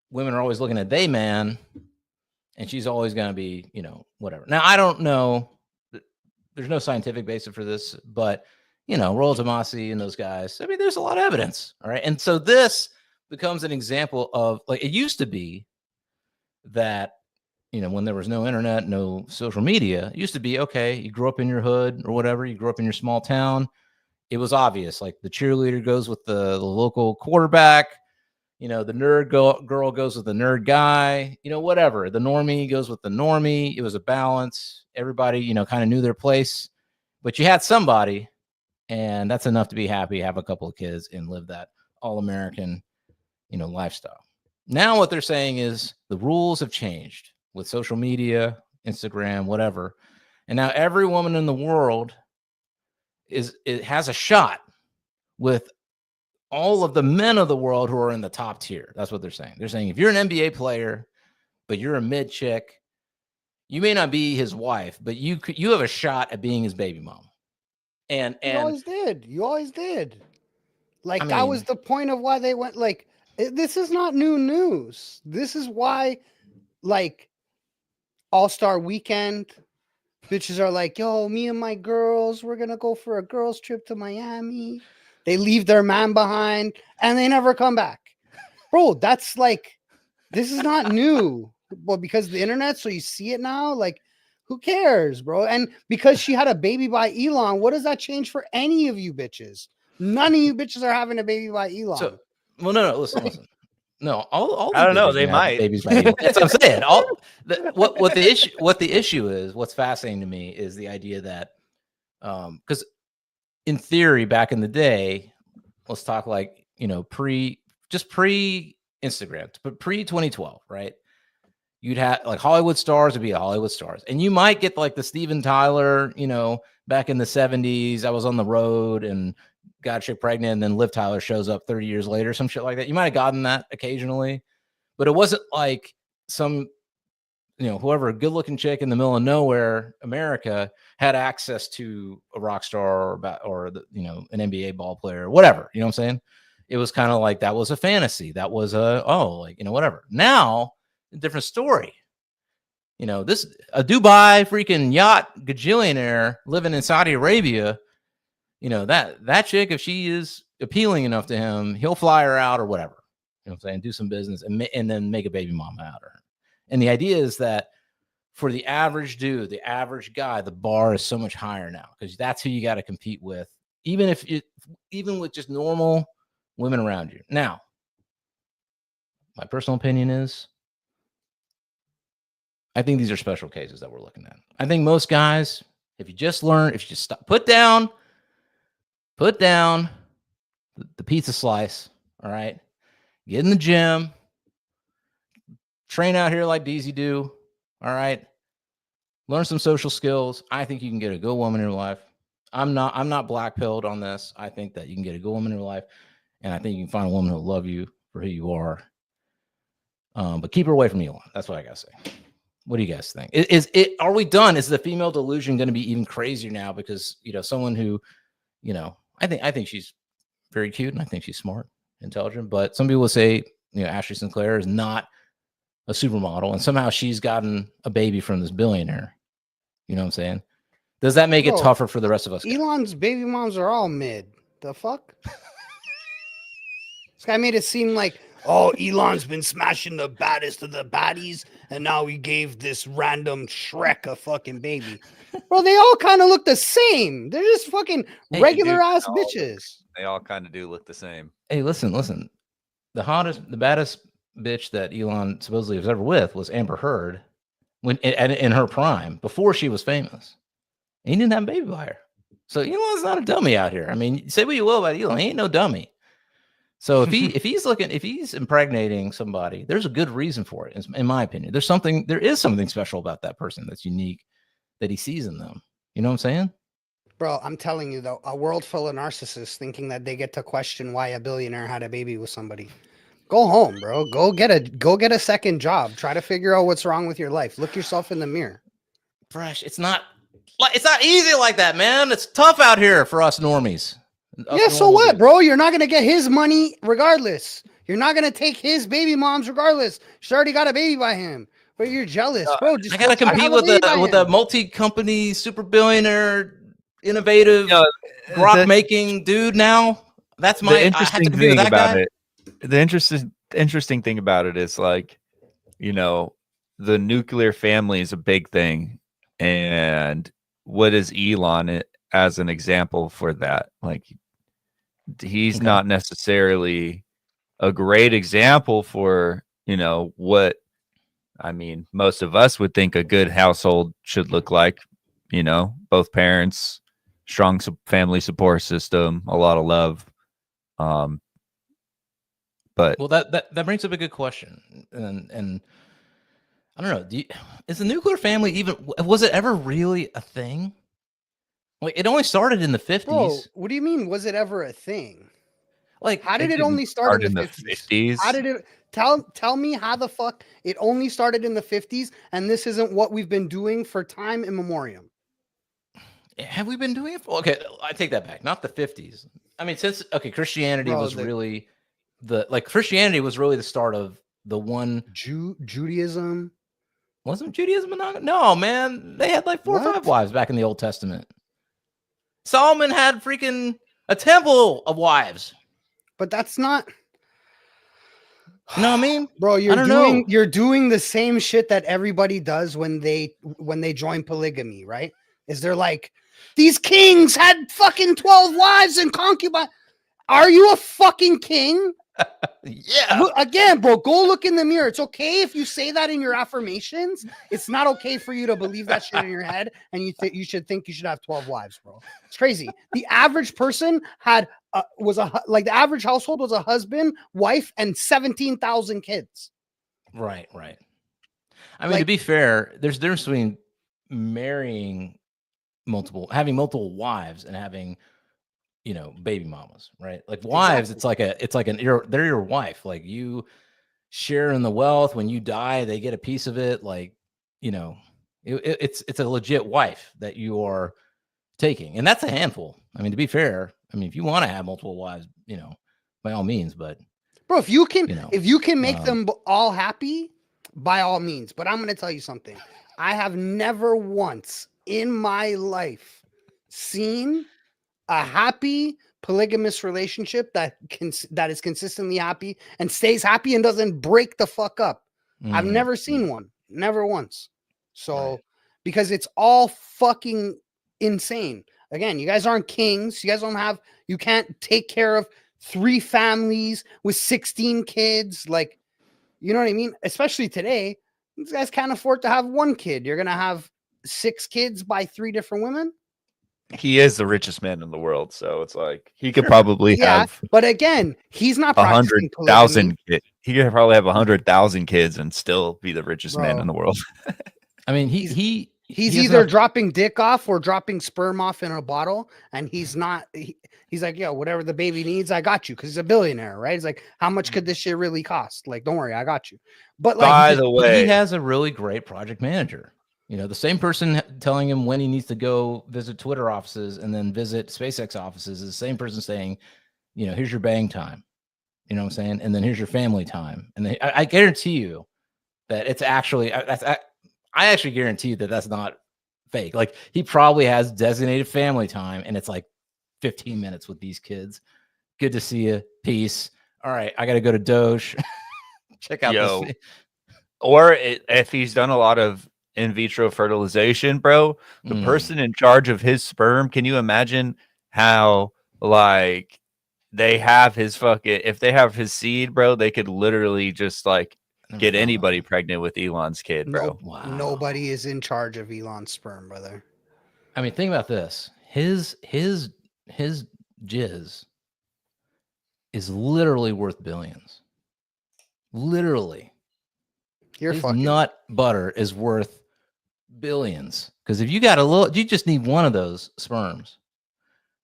women are always looking at they man, and she's always going to be, you know, whatever. Now, I don't know. There's no scientific basis for this, but, you know, Royal Tomasi and those guys, I mean, there's a lot of evidence. All right. And so this becomes an example of, like, it used to be that, you know, when there was no internet, no social media, it used to be, okay, you grew up in your hood or whatever, you grew up in your small town. It was obvious, like the cheerleader goes with the local quarterback, you know, the nerd girl goes with the nerd guy, you know, whatever. The normie goes with the normie. It was a balance. Everybody, you know, kind of knew their place, but you had somebody, and that's enough to be happy, have a couple of kids, and live that all-American, you know, lifestyle. Now what they're saying is the rules have changed with social media, Instagram, whatever. And now every woman in the world has a shot with all of the men of the world who are in the top tier. That's what they're saying. They're saying if you're an NBA player, but you're a mid chick, you may not be his wife, but you have a shot at being his baby mom. And You always did. You always did. Like, I that was mean, the point of why they went, like, this is not new news. This is why, like, All-Star Weekend, bitches are like, yo, me and my girls, we're going to go for a girls trip to Miami. They leave their man behind, and they never come back. Bro, that's like, this is not new. Well, because of the internet, so you see it now, like, who cares, bro? And because she had a baby by Elon, what does that change for any of you bitches? None of you bitches are having a baby by Elon. so, well, no, listen. No, all I don't know, bitches they have might. babies by Elon. That's what I'm saying. What the issue is, what's fascinating to me is the idea that, because in theory, back in the day, let's talk like, you know, pre Instagram, but pre 2012, right? You'd have like Hollywood stars would be Hollywood stars, and you might get like the Steven Tyler, you know, back in the 70s. I was on the road and got a chick pregnant, and then Liv Tyler shows up 30 years later, some shit like that. You might have gotten that occasionally, but it wasn't like some, you know, whoever, good looking chick in the middle of nowhere, America, had access to a rock star or the, you know, an NBA ball player or whatever. You know what I'm saying? It was kind of like that was a fantasy. That was like, you know, whatever. Now, a different story. You know, this a Dubai freaking yacht gajillionaire living in Saudi Arabia. You know, that chick, if she is appealing enough to him, he'll fly her out or whatever. You know what I'm saying? Do some business and then make a baby mama out of her. And the idea is that for the average dude, the average guy, the bar is so much higher now because that's who you got to compete with, even with just normal women around you. Now, my personal opinion is, I think these are special cases that we're looking at. I think most guys, if you just stop, put down the pizza slice, all right? Get in the gym, train out here like Deezy do, all right? Learn some social skills. I think you can get a good woman in your life. I'm not black-pilled on this. I think that you can get a good woman in your life, and I think you can find a woman who'll love you for who you are. But keep her away from Elon. That's what I gotta say. What do you guys think? Are we done? Is the female delusion going to be even crazier now? Because, you know, someone who, you know, I think she's very cute and I think she's smart, intelligent, but some people will say, you know, Ashley Sinclair is not a supermodel and somehow she's gotten a baby from this billionaire. You know what I'm saying? Does that make it tougher for the rest of us guys? Elon's baby moms are all mid. The fuck? This guy made it seem like, oh, Elon's been smashing the baddest of the baddies, and now he gave this random Shrek a fucking baby. Bro, they all kind of look the same. They're just fucking regular ass bitches. They all kind of do look the same. Hey, listen. The baddest bitch that Elon supposedly was ever with was Amber Heard when in her prime, before she was famous. And he didn't have a baby by her. So Elon's not a dummy out here. I mean, say what you will about Elon, he ain't no dummy. So if he's impregnating somebody, there's a good reason for it, in my opinion. There is something special about that person that's unique that he sees in them. You know what I'm saying? Bro, I'm telling you though, a world full of narcissists thinking that they get to question why a billionaire had a baby with somebody. Go home, bro. Go get a second job. Try to figure out what's wrong with your life. Look yourself in the mirror. Fresh. It's not easy like that, man. It's tough out here for us normies. Yeah, so what, bro? You're not gonna get his money regardless. You're not gonna take his baby moms regardless. She already got a baby by him. But you're jealous, bro. I gotta compete with a multi-company super billionaire, innovative, rock making dude now. That's my interesting thing about it. The interesting thing about it is, like, you know, the nuclear family is a big thing, and what is Elon as an example for that? Like, he's not necessarily a great example for, you know, what I mean, most of us would think a good household should look like. You know, both parents, strong family support system, a lot of love. But well, that brings up a good question, and I don't know. Is the nuclear family was it ever really a thing? Like, it only started in the 50s. Bro, what do you mean? Was it ever a thing? Like, how did it only start in the 50s? How did it tell me how the fuck it only started in the 50s and this isn't what we've been doing for time immemorial? Have we been doing it? Okay, I take that back. Not the 50s. I mean, Christianity was really Christianity was really the start of the one. Judaism. Wasn't Judaism no, man. They had like 4 or 5 wives back in the Old Testament. Solomon had freaking a temple of wives. But that's not. You know what I mean? Bro, you're doing the same shit that everybody does when they join polygamy, right? Is they're like, these kings had fucking 12 wives and concubines. Are you a fucking king? Yeah. Look, again, bro, go look in the mirror. It's okay if you say that in your affirmations. It's not okay for you to believe that shit in your head, and you should think you should have 12 wives, bro. It's crazy. The average person had the average household was a husband, wife, and 17,000 kids. Right. I mean, to be fair, there's a difference between having multiple wives and having, you know, baby mamas, right? Like wives, exactly. They're your wife. Like, you share in the wealth. When you die, they get a piece of it. Like, you know, it's a legit wife that you are taking, and that's a handful. I mean, to be fair, I mean, if you want to have multiple wives, you know, by all means. But bro, if you can make them all happy, by all means. But I'm going to tell you something. I have never once in my life seen a happy polygamous relationship that is consistently happy and stays happy and doesn't break the fuck up. I've never seen one, never once. So, because it's all fucking insane. Again, you guys aren't kings. You can't take care of 3 families with 16 kids. Like, you know what I mean? Especially today, these guys can't afford to have 1 kid. You're going to have 6 kids by 3 different women. He is the richest man in the world, so it's like he could probably have. But again, he's not 100,000 kids. He could probably have 100,000 kids and still be the richest man in the world. I mean, he's either dropping dick off or dropping sperm off in a bottle, and he's not. He's like, yo, whatever the baby needs, I got you, because he's a billionaire, right? He's like, how much could this shit really cost? Like, don't worry, I got you. But like, by the way, he has a really great project manager. You know, the same person telling him when he needs to go visit Twitter offices and then visit SpaceX offices is the same person saying, you know, here's your bang time. You know what I'm saying? And then here's your family time. And I guarantee you that it's actually, I actually guarantee you that that's not fake. Like, he probably has designated family time, and it's like 15 minutes with these kids. Good to see you. Peace. All right, I got to go to Doge. Check out this. Or if he's done a lot of in vitro fertilization, bro, the person in charge of his sperm, can you imagine how, like, they have his if they have his seed, bro, they could literally just like get anybody pregnant with Elon's kid, bro. Nobody is in charge of Elon's sperm, brother. I mean, think about this. his jizz is literally worth billions. Literally. You're His fucking. nut butter is worth billions. Because if you got a little, you just need one of those sperms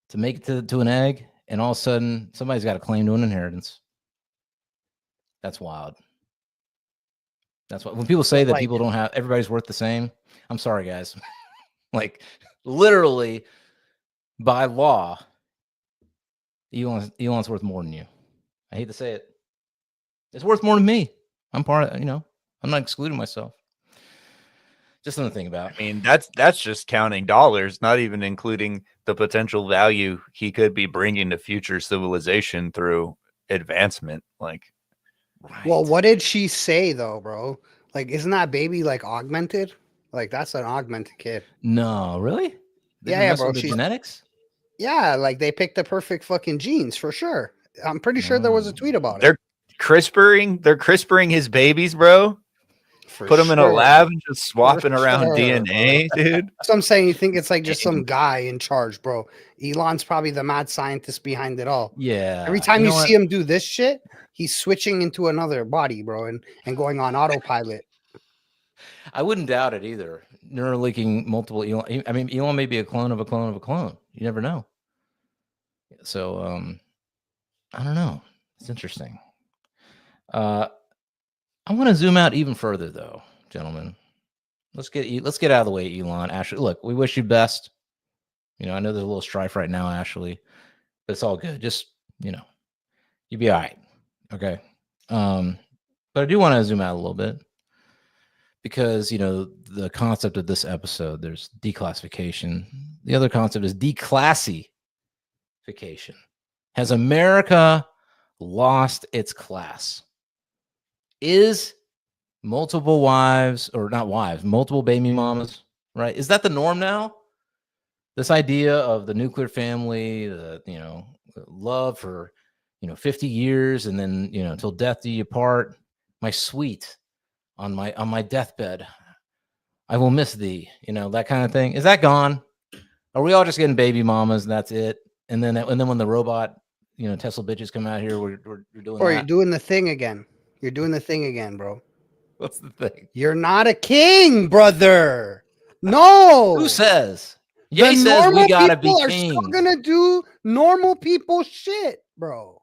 to make it to an egg, and all of a sudden somebody's got a claim to an inheritance. That's wild. That's what when people say that people don't have everybody's worth the same. I'm sorry, guys. Like literally by law, Elon's worth more than you. I hate to say it. It's worth more than me. I'm part of, I'm not excluding myself. Just something to think about. I mean, that's just counting dollars, not even including the potential value he could be bringing to future civilization through advancement. Like, Right. Well, what did she say though, bro? Like, isn't that baby like augmented? Like, that's an augmented kid. No, really? They Yeah, mess bro. with the genetics? Yeah, like they picked the perfect fucking genes for sure. I'm pretty sure there was a tweet about it. They're CRISPRing his babies, bro. For Put them in a sure. lab and just swapping For around sure, DNA, dude. So I'm saying you think it's like just some guy in charge, bro. Elon's probably the mad scientist behind it all. Yeah. Every time you know see him do this shit, he's switching into another body, bro, and going on autopilot. I wouldn't doubt it either. Neurolinking multiple Elon. I mean, Elon may be a clone of a clone of a clone. You never know. So, I don't know. It's interesting. I want to zoom out even further, though, gentlemen. Let's get out of the way, Elon. Ashley, look, we wish you best. I know there's a little strife right now, Ashley, but it's all good. Just you'll be all right. Okay. But I do want to zoom out a little bit because the concept of this episode, there's declassification. The other concept is declassification. Has America lost its class? Is multiple wives, or not wives, multiple baby mamas, right? Is that the norm now? This idea of the nuclear family, the love for 50 years and then until death do you part. My sweet, on my deathbed, I will miss thee. That kind of thing. Is that gone? Are we all just getting baby mamas and that's it? And then when the robot Tesla bitches come out here, we're doing Or that. you're doing the thing again. You're doing the thing again, bro. What's the thing? You're not a king, brother. No. Who says? The Ye says we normal gotta be people are kings. still gonna do normal people shit, bro.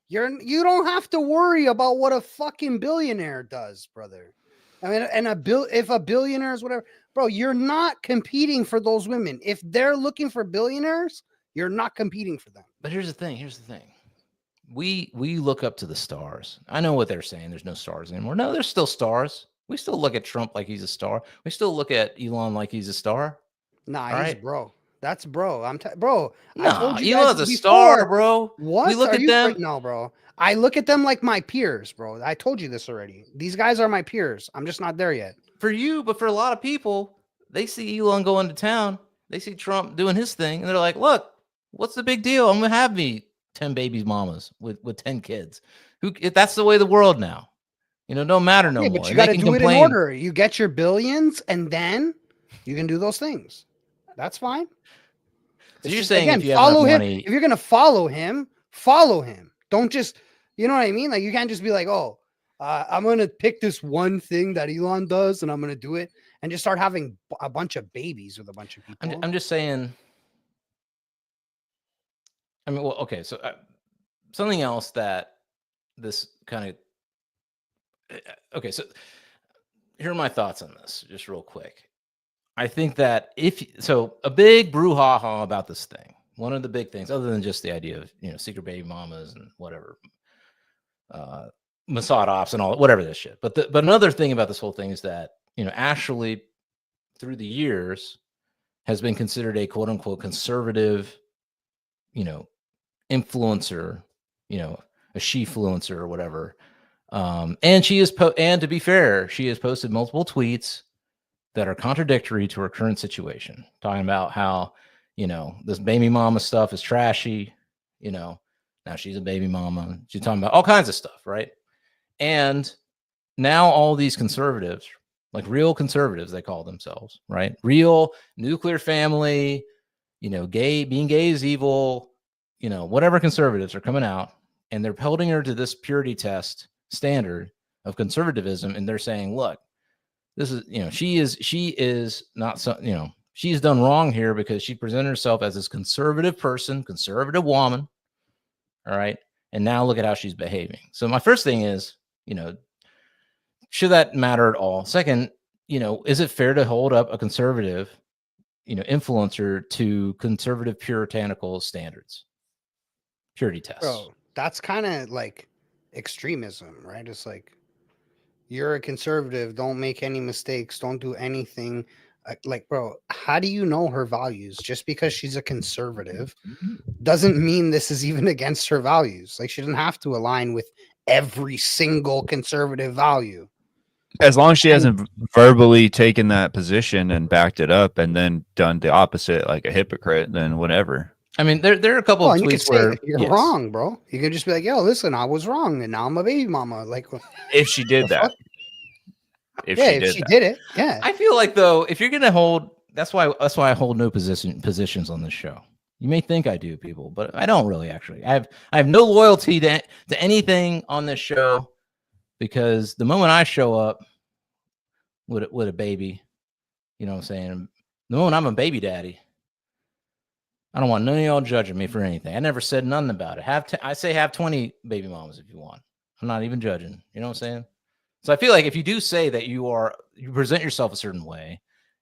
You don't have to worry about what a fucking billionaire does, brother. I mean, and if a billionaire is whatever, bro, you're not competing for those women. If they're looking for billionaires, you're not competing for them. But here's the thing. We look up to the stars. I know what they're saying. There's no stars anymore. No, there's still stars. We still look at Trump like he's a star. We still look at Elon like he's a star. Nah, All he's right. bro. That's bro. bro. No, I told you Elon's guys a before. star, bro. What? We look at them. No, bro. I look at them like my peers, bro. I told you this already. These guys are my peers. I'm just not there yet. For you, but for a lot of people, they see Elon going to town. They see Trump doing his thing, and they're like, "Look, what's the big deal? I'm gonna have me 10 babies mamas with 10 kids. If that's the way of the world now, don't matter no more." But you got to do it in order. You get your billions, and then you can do those things. That's fine. So you're saying again, if you follow have him. money, If you're gonna follow him, follow him. Don't just, you know what I mean? Like you can't just be like, oh, I'm gonna pick this one thing that Elon does, and I'm gonna do it, and just start having a bunch of babies with a bunch of people. I'm just saying. I mean, well, okay. So something else that this kind of okay. So here are my thoughts on this, just real quick. I think that a big brouhaha about this thing. One of the big things, other than just the idea of secret baby mamas and whatever, Mossad ops and all whatever this shit. But another thing about this whole thing is that Ashley, through the years, has been considered a quote unquote conservative, influencer, a she-fluencer or whatever. And she is and to be fair, she has posted multiple tweets that are contradictory to her current situation, talking about how, this baby mama stuff is trashy, now she's a baby mama. She's talking about all kinds of stuff, right? And now all these conservatives, like real conservatives, they call themselves, right? Real nuclear family, being gay is evil, whatever conservatives are coming out and they're holding her to this purity test standard of conservatism. And they're saying, look, this is, she is not so, she's done wrong here because she presented herself as this conservative person, conservative woman. All right. And now look at how she's behaving. So my first thing is, should that matter at all? Second, is it fair to hold up a conservative, influencer to conservative puritanical standards? Purity tests. Bro, that's kind of like extremism, right? It's like, you're a conservative, don't make any mistakes, don't do anything. Like, bro, how do you know her values? Just because she's a conservative doesn't mean this is even against her values. Like, she doesn't have to align with every single conservative value. As long as she hasn't verbally taken that position and backed it up and then done the opposite like a hypocrite, then whatever. I mean, there are a couple of tweets where you're wrong, bro. You can just be like, yo, listen, I was wrong and now I'm a baby mama. Like, if she did that. If she did it, yeah. I feel like, though, if you're gonna hold, that's why I hold no positions on this show. You may think I do, people, but I don't really actually. I have no loyalty to anything on this show, because the moment I show up with a baby, you know what I'm saying? The moment I'm a baby daddy, I don't want none of y'all judging me for anything. I never said nothing about it. I say have 20 baby mamas if you want. I'm not even judging. You know what I'm saying? So I feel like if you do say that you present yourself a certain way,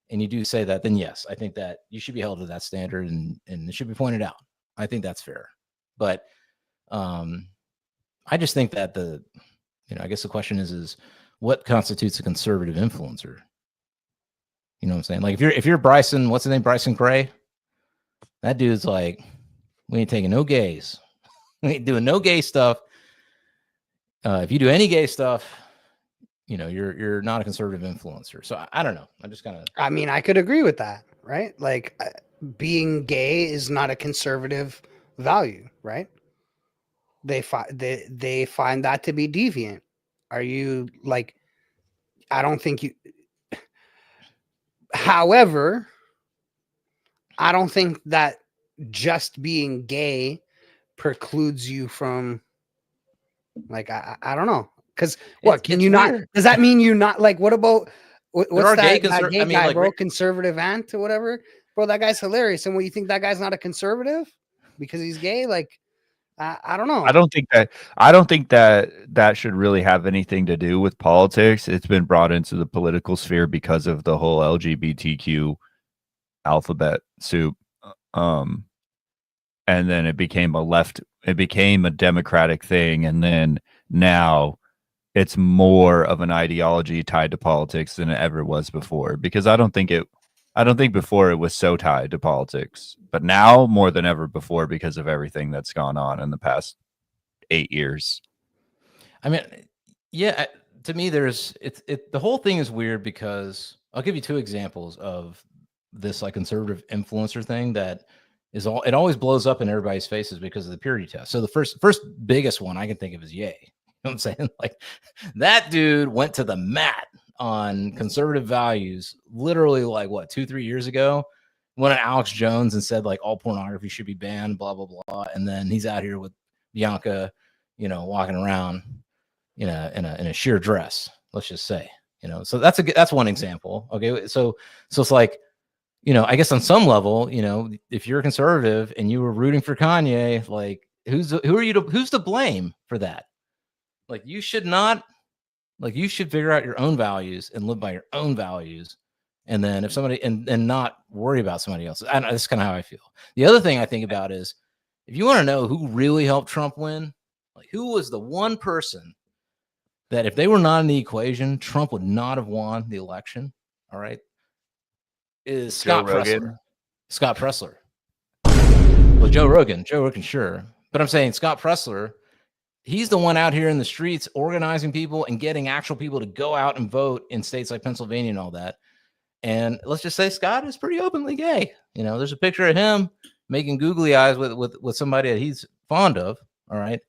and you do say that, then yes, I think that you should be held to that standard, and it should be pointed out. I think that's fair. But I just think that I guess the question is what constitutes a conservative influencer? You know what I'm saying? Like if you're Bryson, what's his name? Bryson Gray? That dude's like, we ain't taking no gays. We ain't doing no gay stuff. If you do any gay stuff, you're not a conservative influencer. So I don't know. I'm just kind of. I mean, I could agree with that, right? Like, being gay is not a conservative value, right? They find that to be deviant. Are you like? I don't think you. However, I don't think that just being gay precludes you from. Like, I don't know. Because what can you not? Weird. Does that mean you not like? What about what's that gay guy, like, bro? Conservative ant or whatever, bro. That guy's hilarious. And what, you think that guy's not a conservative because he's gay? Like, I don't know. I don't think that should really have anything to do with politics. It's been brought into the political sphere because of the whole LGBTQ alphabet soup, and then it became a Democratic thing, and then now it's more of an ideology tied to politics than it ever was before, because I don't think before it was so tied to politics, but now more than ever before, because of everything that's gone on in the past 8 years. I mean, yeah, to me, the whole thing is weird, because I'll give you two examples of this like conservative influencer thing that it always blows up in everybody's faces because of the purity test. So the first biggest one I can think of is Ye. You know what I'm saying? Like, that dude went to the mat on conservative values literally like 2-3 years ago. Went on Alex Jones and said like all pornography should be banned, blah blah blah. And then he's out here with Bianca, walking around in a sheer dress, let's just say. So that's one example. Okay, so it's like, I guess on some level, if you're a conservative and you were rooting for Kanye, like who's to blame for that? Like, you should not, like, you should figure out your own values and live by your own values. And then if somebody, and not worry about somebody else. That's kind of how I feel. The other thing I think about is, if you want to know who really helped Trump win, like who was the one person that if they were not in the equation, Trump would not have won the election. All right. Is Scott Presler. Scott Presler. Well, Joe Rogan, sure. But I'm saying Scott Presler, he's the one out here in the streets organizing people and getting actual people to go out and vote in states like Pennsylvania and all that. And let's just say Scott is pretty openly gay. There's a picture of him making googly eyes with somebody that he's fond of. All right.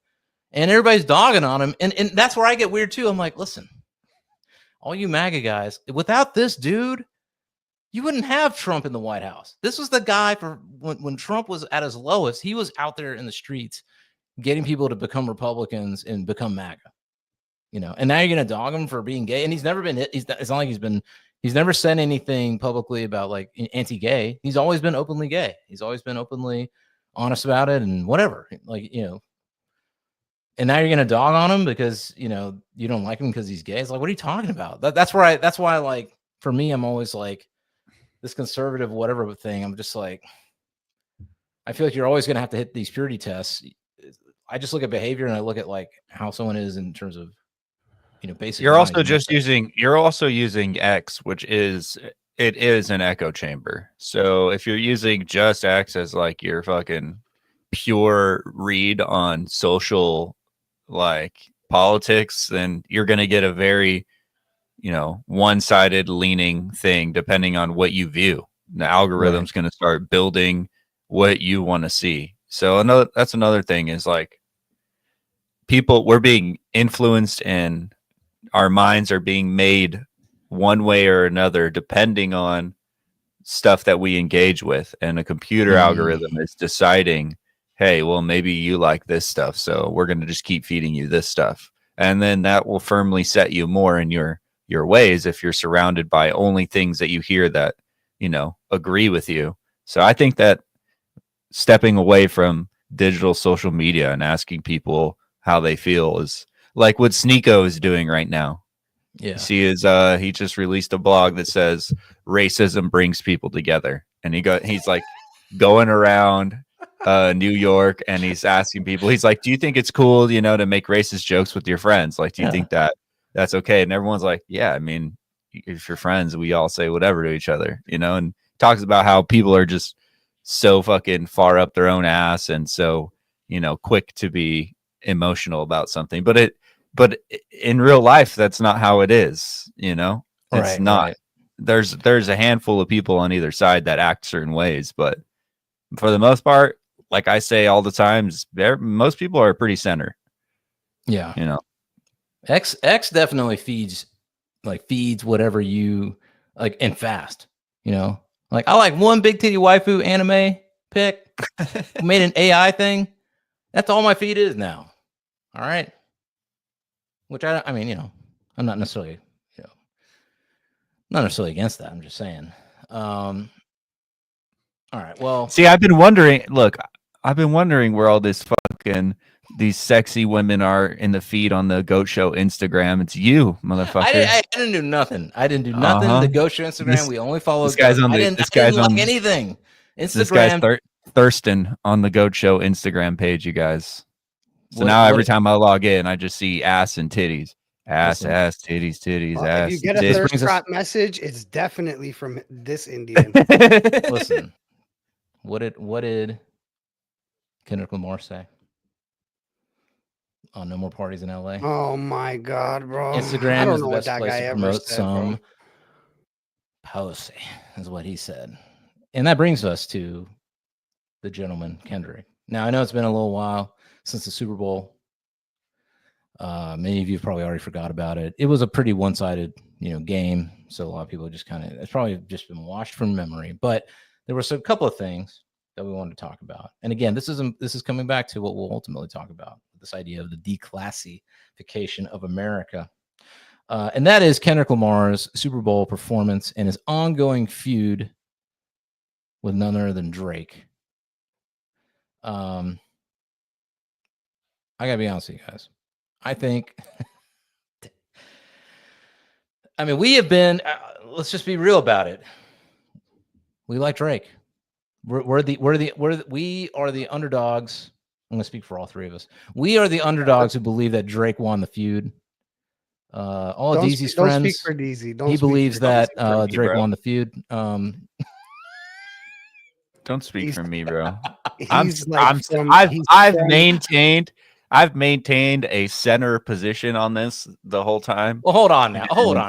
And everybody's dogging on him. And that's where I get weird too. I'm like, listen, all you MAGA guys, without this dude, you wouldn't have Trump in the White House. This was the guy for when Trump was at his lowest. He was out there in the streets getting people to become Republicans and become MAGA. You know, and now you're gonna dog him for being gay, and he's never been. It's not like he's never said anything publicly about like anti-gay. He's always been openly gay. He's always been openly honest about it and whatever. Like, you know, and now you're gonna dog on him because, you know, you don't like him because he's gay. It's like, what are you talking about? That's why like, for me, I'm always like this conservative whatever thing. I'm just like, I feel like you're always gonna have to hit these purity tests. I just look at behavior and I look at like how someone is in terms of, you know, basically. You're also using X, which is an echo chamber. So if you're using just X as like your fucking pure read on social like politics, then you're going to get a very, you know, one-sided leaning thing depending on what you view. The algorithm's going to start building what you want to see. So that's another thing is like we're being influenced and our minds are being made one way or another depending on stuff that we engage with, and a computer algorithm is deciding, hey, well, maybe you like this stuff, so we're going to just keep feeding you this stuff, and then that will firmly set you more in your ways if you're surrounded by only things that you hear that, you know, agree with you. So I think that stepping away from digital social media and asking people how they feel is like what Sneeko is doing right now. Yeah. You see he just released a blog that says racism brings people together. And he's like going around New York and he's asking people, he's like, do you think it's cool, you know, to make racist jokes with your friends? Like, do you think that's okay? And everyone's like, yeah, I mean, if you're friends, we all say whatever to each other, you know, and talks about how people are just so fucking far up their own ass and so, you know, quick to be emotional about something. But in real life, that's not how it is, you know? It's not. Right. There's a handful of people on either side that act certain ways, but for the most part, like I say all the time, most people are pretty center. Yeah. You know? X definitely feeds whatever you like and fast, you know? Like, I like one big titty waifu anime pic, made an AI thing. That's all my feed is now. All right. Which I mean, you know, I'm not necessarily, you know, not necessarily against that. I'm just saying. All right. Well, see, I've been wondering where all these sexy women are in the feed on the Goat Show Instagram. It's you, motherfucker. I didn't do nothing. The Goat Show Instagram. We only follow. This guy's on anything. Instagram. This guy's thirsting on the Goat Show Instagram page, you guys. So now every time I log in, I just see ass and titties. Ass, titties, well, ass. If you get a thirst trap message, it's definitely from this Indian. Listen, what did Kendrick Lamar say? Oh, no more parties in LA. Oh my God, bro. Instagram is the best place to promote some policy, is what he said. And that brings us to the gentleman, Kendrick. Now, I know it's been a little while since the Super Bowl. Many of you probably already forgot about it. It was a pretty one-sided, you know, game. So a lot of people just it's probably just been washed from memory. But there were a couple of things that we wanted to talk about. And again, this is coming back to what we'll ultimately talk about, this idea of the declassification of America. And that is Kendrick Lamar's Super Bowl performance and his ongoing feud with none other than Drake. I gotta be honest with you guys. I think, I mean, we have been. Let's just be real about it. We like Drake. We are the underdogs. I'm gonna speak for all three of us. We are the underdogs who believe that Drake won the feud. All of Deezy's friends. Don't speak for Deezy. He believes that Drake won the feud. Don't speak for me, bro. I've maintained a center position on this the whole time. Well, hold on now.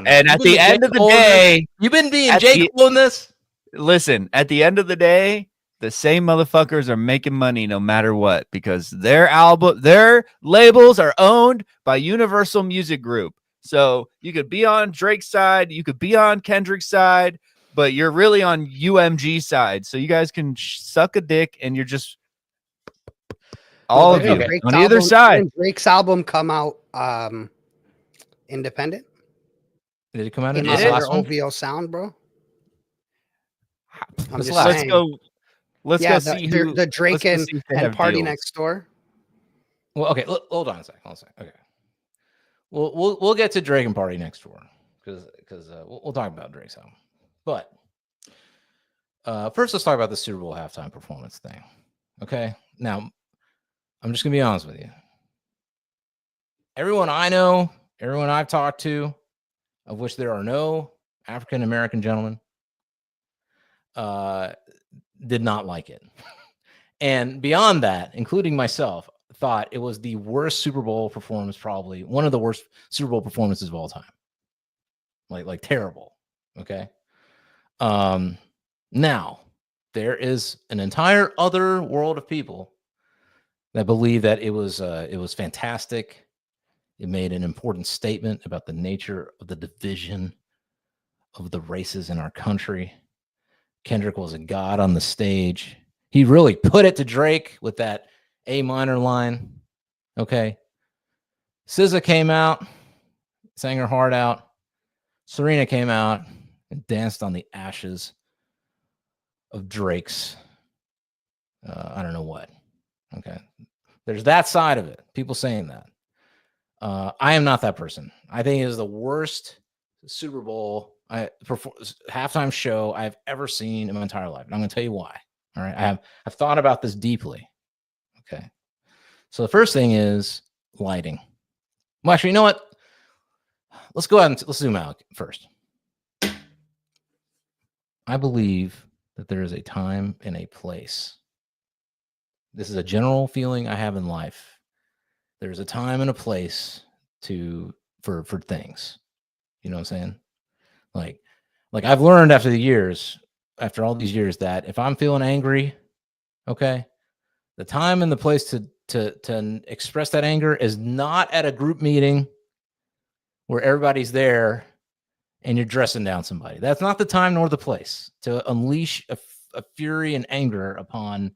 And at the end of the day, you've been being Jake on this. Listen, at the end of the day, the same motherfuckers are making money no matter what, because their labels are owned by Universal Music Group. So you could be on Drake's side, you could be on Kendrick's side, but you're really on UMG side. So you guys can suck a dick, and you're just all of you Okay. Drake's on either album- side. didn't Drake's album come out independent? Did it come out? Came in out this under last one? OVO sound, bro. I'm This just last- Let's saying. go. Let's Yeah, go see who the Drake let's go and, see if they and have Party deals. Next Door. Well, okay. Hold on a second. Okay. We'll get to Drake and Party Next Door because we'll talk about Drake's album. But first, let's talk about the Super Bowl halftime performance thing. Okay. Now, I'm just gonna be honest with you. Everyone I know, everyone I've talked to, of which there are no African American gentlemen, did not like it. And beyond that, including myself, thought it was the worst Super Bowl performance, probably one of the worst Super Bowl performances of all time. Like terrible. Okay. Now there is an entire other world of people that believe that it was fantastic. It made an important statement about the nature of the division of the races in our country. Kendrick was a god on the stage. He really put it to Drake with that A minor line. Okay. SZA came out, sang her heart out. Serena came out and danced on the ashes of Drake's, I don't know what. Okay. There's that side of it. People saying that. I am not that person. I think it is the worst Super Bowl halftime show I've ever seen in my entire life. And I'm going to tell you why. All right. I've thought about this deeply. Okay. So the first thing is lighting. Well, actually, you know what? Let's go ahead and let's zoom out first. I believe that there is a time and a place. This is a general feeling I have in life. There's a time and a place for things. You know what I'm saying? Like I've learned after all these years, that if I'm feeling angry, okay, the time and the place to express that anger is not at a group meeting where everybody's there and you're dressing down somebody. That's not the time nor the place to unleash a fury and anger upon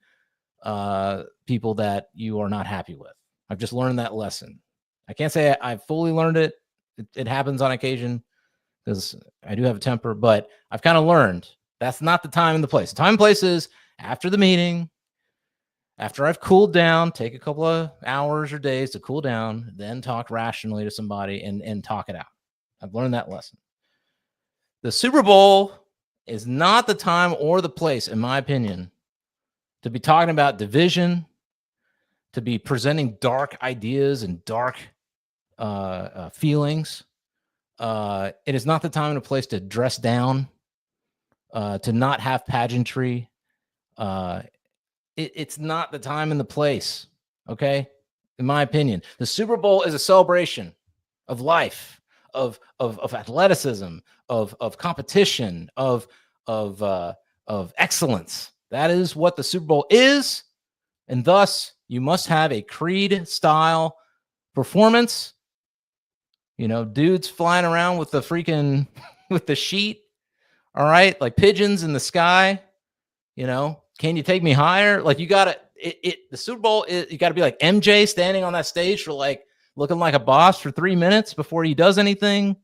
people that you are not happy with. I've just learned that lesson. I can't say I've fully learned it. It happens on occasion because I do have a temper, but I've kind of learned that's not the time and the place. The time and place is after the meeting, after I've cooled down, take a couple of hours or days to cool down, then talk rationally to somebody and talk it out. I've learned that lesson. The Super Bowl is not the time or the place, in my opinion, to be talking about division, to be presenting dark ideas and dark feelings. It is not the time and the place to dress down, to not have pageantry. It's not the time and the place, okay? In my opinion, the Super Bowl is a celebration of life, of athleticism, of competition, of excellence. That is what the Super Bowl is, and thus you must have a Creed-style performance. You know, dudes flying around with the freaking with the sheet, all right, like pigeons in the sky. You know, can you take me higher? Like you gotta the Super Bowl is, you gotta be like MJ standing on that stage for like looking like a boss for 3 minutes before he does anything.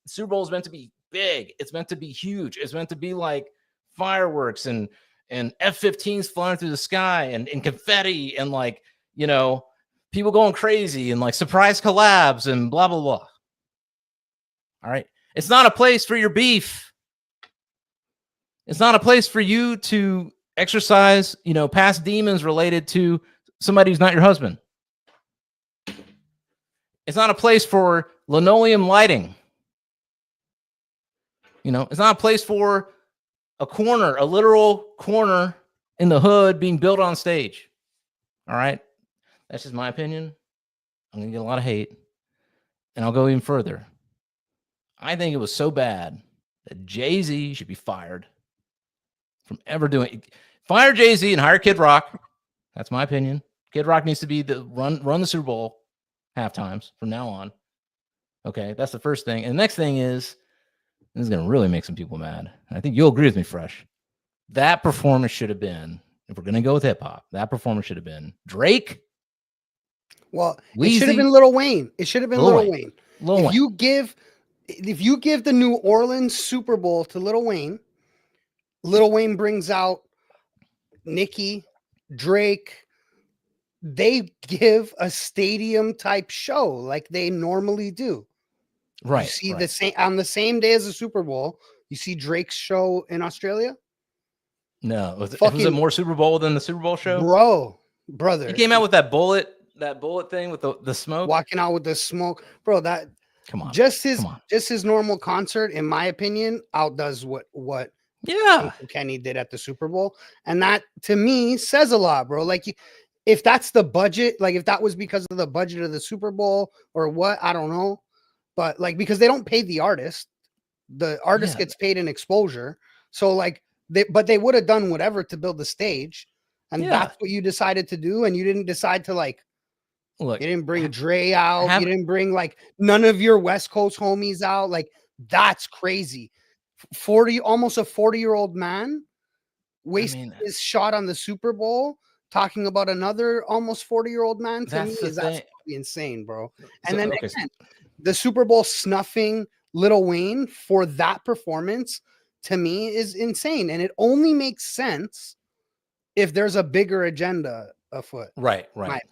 Super Bowl is meant to be big. It's meant to be huge. It's meant to be like fireworks and F-15s flying through the sky and confetti and like, you know, people going crazy and like surprise collabs and blah, blah, blah. All right. It's not a place for your beef. It's not a place for you to exercise, you know, past demons related to somebody who's not your husband. It's not a place for linoleum lighting. You know, it's not a place for a literal corner in the hood being built on stage. All right. That's just my opinion. I'm going to get a lot of hate. And I'll go even further. I think it was so bad that Jay-Z should be fired from ever doing it. Fire Jay-Z and hire Kid Rock. That's my opinion. Kid Rock needs to be run the Super Bowl half times from now on. Okay, that's the first thing. And the next thing is This is gonna really make some people mad. I think you'll agree with me, Fresh. That performance should have been, if we're gonna go with hip hop, that performance should have been Drake. Well, it should have Weezy? been Lil Wayne. It should have been Lil Lil Wayne. Wayne. Lil If Wayne. you give the New Orleans Super Bowl to Lil Wayne brings out Nicki, Drake. They give a stadium type show like they normally do. Right. You see right. the same on the same day as the Super Bowl. You see Drake's show in Australia. No, was it Fucking- more Super Bowl than the Super Bowl show? Brother. He came out with that bullet thing with the smoke. walking out with the smoke, bro. That Come on. just come on. his normal concert, in my opinion, outdoes what Yeah. Uncle Kenny did at the Super Bowl, and that to me says a lot, bro. Like, if that's the budget, like if that was because of the budget of the Super Bowl or what, I don't know, but like because they don't pay the artist Yeah. gets paid in exposure, so like they would have done whatever to build the stage, and Yeah. that's what you decided to do, and you didn't decide to like. Look, You didn't bring Dre out. have- You didn't bring like none of your West Coast homies out. Like that's crazy. 40, almost a 40-year-old man wasting his shot on the Super Bowl talking about another almost 40-year-old man to me That's the is thing. absolutely insane, bro. And So- then okay, again, the Super Bowl snuffing Lil Wayne for that performance to me is insane. And it only makes sense if there's a bigger agenda afoot. right. in my opinion.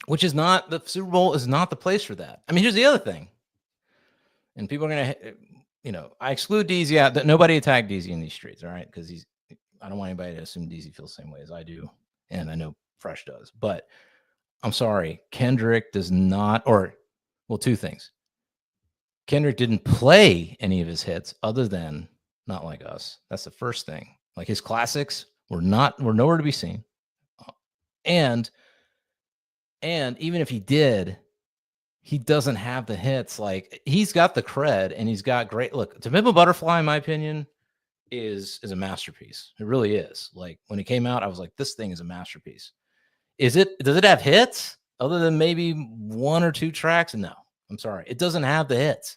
Which is not, the Super Bowl is not the place for that. I mean, here's the other thing. And people are going to, I exclude Deezy out. That nobody attacked Deezy in these streets, all right? Because I don't want anybody to assume Deezy feels the same way as I do. And I know Fresh does. But I'm sorry, Kendrick does not, two things. Kendrick didn't play any of his hits other than Not Like Us. That's the first thing. Like his classics were nowhere to be seen. And even if he did, he doesn't have the hits. Like he's got the cred and he's got great. Look, To Pimp a Butterfly, in my opinion, is a masterpiece. It really is. Like when it came out, I was like, this thing is a masterpiece. Does it have hits other than maybe one or two tracks? No, I'm sorry. It doesn't have the hits.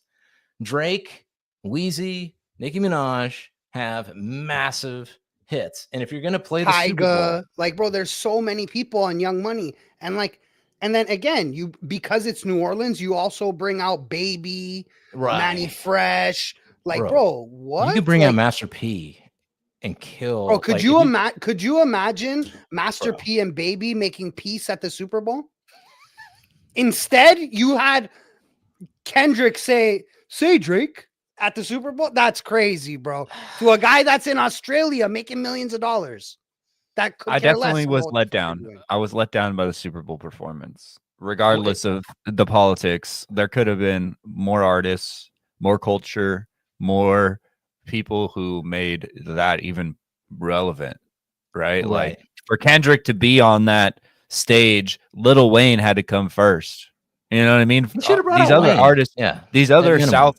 Drake, Weezy, Nicki Minaj have massive hits. And if you're going to play the Super Bowl, Tyga, like, bro, there's so many people on Young Money. And then again, because it's New Orleans, you also bring out Baby, Manny Fresh. Like, bro, what? You could bring out Master P and kill. Bro, could you imagine Master Bro. P and Baby making peace at the Super Bowl? Instead, you had Kendrick say Drake at the Super Bowl. That's crazy, bro. To a guy that's in Australia making millions of dollars. That could I care definitely less was about let the down. Super Bowl. I was let down by the Super Bowl performance. Regardless of the politics, there could have been more artists, more culture, more people who made that even relevant, right? Like for Kendrick to be on that stage, Lil Wayne had to come first. You know what I mean? You should have brought These out other Wayne. artists, Yeah. these other minimum.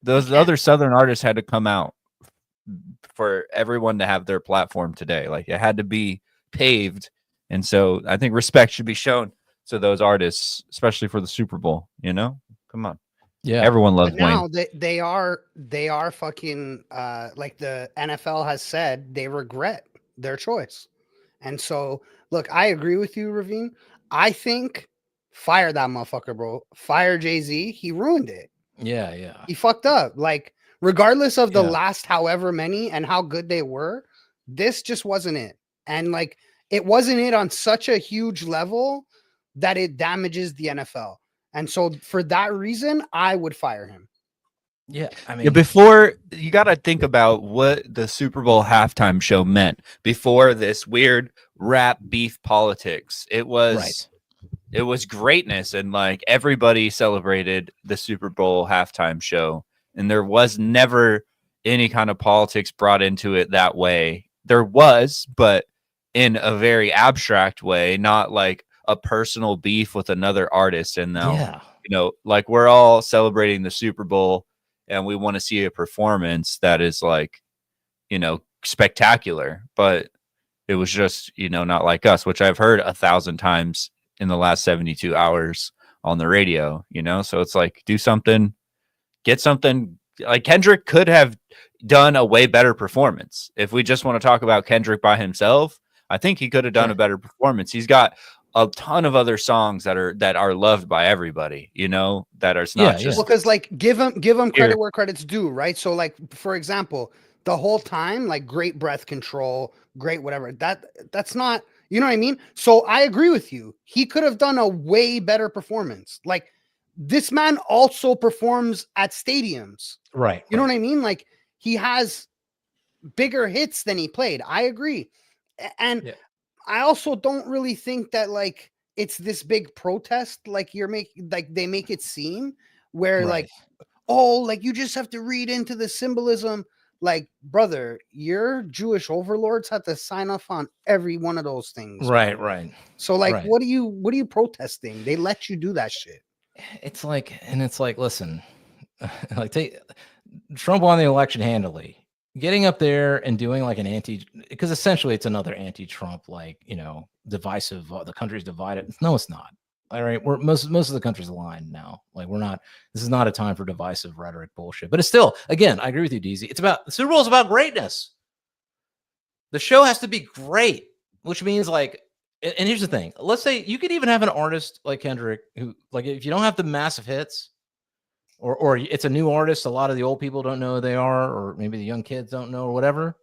other Southern artists had to come out for everyone to have their platform today. Like it had to be paved. And so I think respect should be shown to those artists, especially for the Super Bowl, Come on. Yeah. Everyone loves But now Wayne. they are fucking like the NFL has said they regret their choice. And so look, I agree with you, Ravine. I think fire that motherfucker, bro. Fire Jay-Z. He ruined it. Yeah. He fucked up. Like, regardless of the Yeah. last however many and how good they were, this just wasn't it. And like it wasn't it on such a huge level that it damages the NFL. And so for that reason, I would fire him. Yeah. I mean, Yeah, before you got to think about what the Super Bowl halftime show meant before this weird rap beef politics. It was greatness, and like everybody celebrated the Super Bowl halftime show, and there was never any kind of politics brought into it that way. There was, but in a very abstract way, not like a personal beef with another artist. And now, like we're all celebrating the Super Bowl and we want to see a performance that is like, spectacular, but it was just, not like us, which I've heard 1,000 times in the last 72 hours on the radio, so it's like, do something, get something Like Kendrick could have done a way better performance. If we just want to talk about Kendrick by himself, I think he could have done a better performance. He's got a ton of other songs that are loved by everybody, you know, that are not just because like give him credit where credit's due, right? So like for example, the whole time, like great breath control, great whatever. That's not, you know what I mean? So I agree with you. He could have done a way better performance. Like this man also performs at stadiums. Right. You know what I mean? Like he has bigger hits than he played. I agree. And I also don't really think that like it's this big protest like they make it seem where like, oh, like you just have to read into the symbolism. Like, brother, your Jewish overlords have to sign off on every one of those things. Right, right. So like what are you protesting? They let you do that shit. It's like, listen, like Trump won the election handily. Getting up there and doing like an because essentially it's another anti-Trump, like, you know, divisive, the country's divided. No, it's not. All right. We're most of the country's aligned now. Like this is not a time for divisive rhetoric bullshit, but it's still, again, I agree with you, Deezy. The Super Bowl is about greatness. The show has to be great, which means like, and here's the thing. Let's say you could even have an artist like Kendrick who, like, if you don't have the massive hits, or it's a new artist, a lot of the old people don't know who they are, or maybe the young kids don't know, or whatever.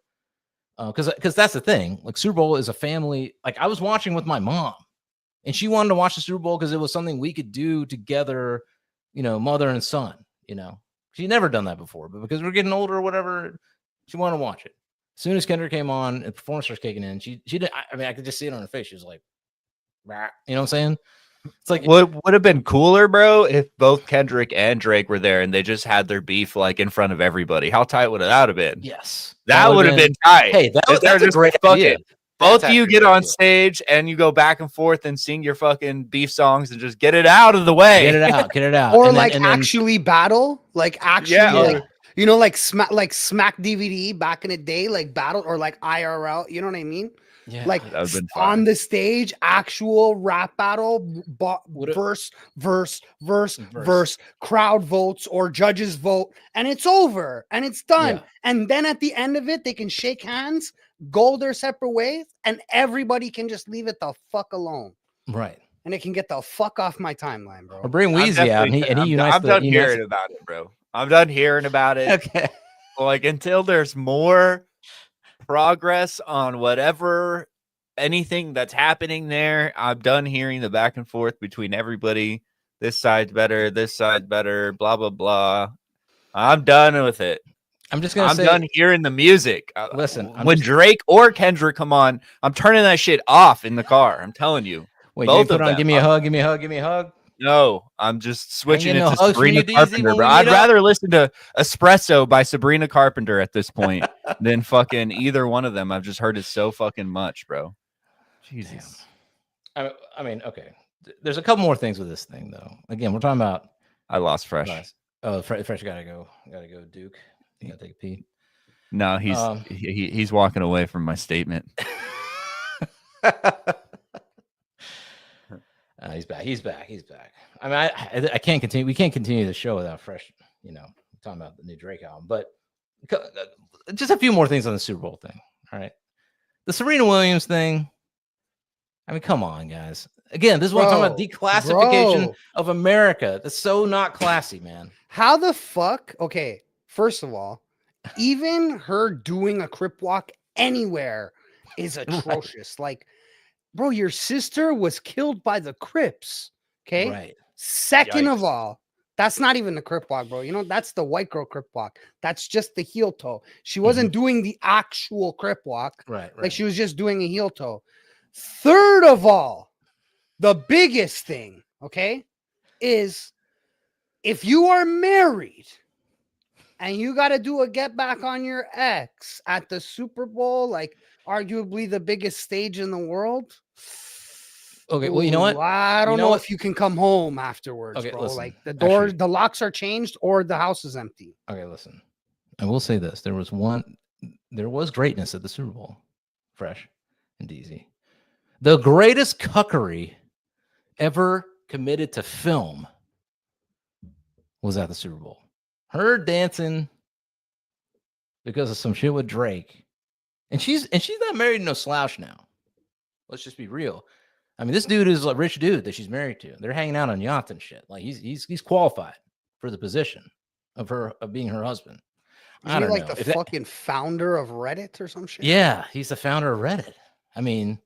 Because that's the thing. Like Super Bowl is a family. Like I was watching with my mom, and she wanted to watch the Super Bowl because it was something we could do together, you know, mother and son. You know, she'd never done that before, but because we're getting older or whatever, she wanted to watch it. As soon as Kendrick came on and performance starts kicking in, she did. I mean, I could just see it on her face. She was like, bah. You know what I'm saying? It's like what would have been cooler, bro, if both Kendrick and Drake were there and they just had their beef like in front of everybody. How tight would that have been? Yes, that would have been tight. Hey, that's a great idea. Both of you get on stage and you go back and forth and sing your fucking beef songs and just get it out of the way. Get it out. Or actually battle, like actually, you know, like smack DVD back in the day, like battle, or like IRL. You know what I mean? Yeah, like on the stage, actual rap battle, verse, crowd votes or judges vote, and it's over and it's done. Yeah. And then at the end of it, they can shake hands, go their separate ways, and everybody can just leave it the fuck alone. Right. And it can get the fuck off my timeline, bro. Or bring Weezy out and he unites. I'm done hearing about it, bro. I'm done hearing about it. Okay. Like until there's more progress on whatever anything that's happening there, I'm done hearing the back and forth between everybody. This side's better, blah blah blah. I'm done with it. I'm done hearing the music. Listen, when Drake or Kendrick come on, I'm turning that shit off in the car. I'm telling you. Wait, both put on give me a hug. No, I'm just switching it to Sabrina Carpenter, bro. I'd rather listen to Espresso by Sabrina Carpenter at this point than fucking either one of them. I've just heard it so fucking much, bro. Jesus. I mean, okay. There's a couple more things with this thing, though. Again, we're talking about. I lost Fresh. Oh, Fresh gotta go, Duke. You gotta take a pee. No, he's walking away from my statement. He's back. I mean, I can't continue. We can't continue the show without Fresh. You know, talking about the new Drake album. But just a few more things on the Super Bowl thing. All right, the Serena Williams thing. I mean, come on, guys. Again, this is what I'm talking about. Declassification of America. That's so not classy, man. How the fuck? Okay, first of all, even her doing a crip walk anywhere is atrocious. Like, bro, your sister was killed by the Crips. Okay. Right. Second of all, that's not even the crip walk, bro. You know, that's the white girl crip walk. That's just the heel toe. She wasn't doing the actual crip walk. Right. Like she was just doing a heel toe. Third of all, the biggest thing, okay, is if you are married and you got to do a get back on your ex at the Super Bowl, like arguably the biggest stage in the world. Okay, well, you know what? I don't know if you can come home afterwards, bro. Listen, like the doors, the locks are changed or the house is empty. Okay, listen. I will say this. There was greatness at the Super Bowl. Fresh and Deezy. The greatest cuckery ever committed to film was at the Super Bowl. her dancing because of some shit with Drake, and she's not married to no slouch now. Let's just be real. I mean, this dude is a rich dude that she's married to. They're hanging out on yachts and shit. Like he's qualified for the position of being her husband. Is he like the fucking founder of Reddit or some shit? Yeah, he's the founder of Reddit. I mean,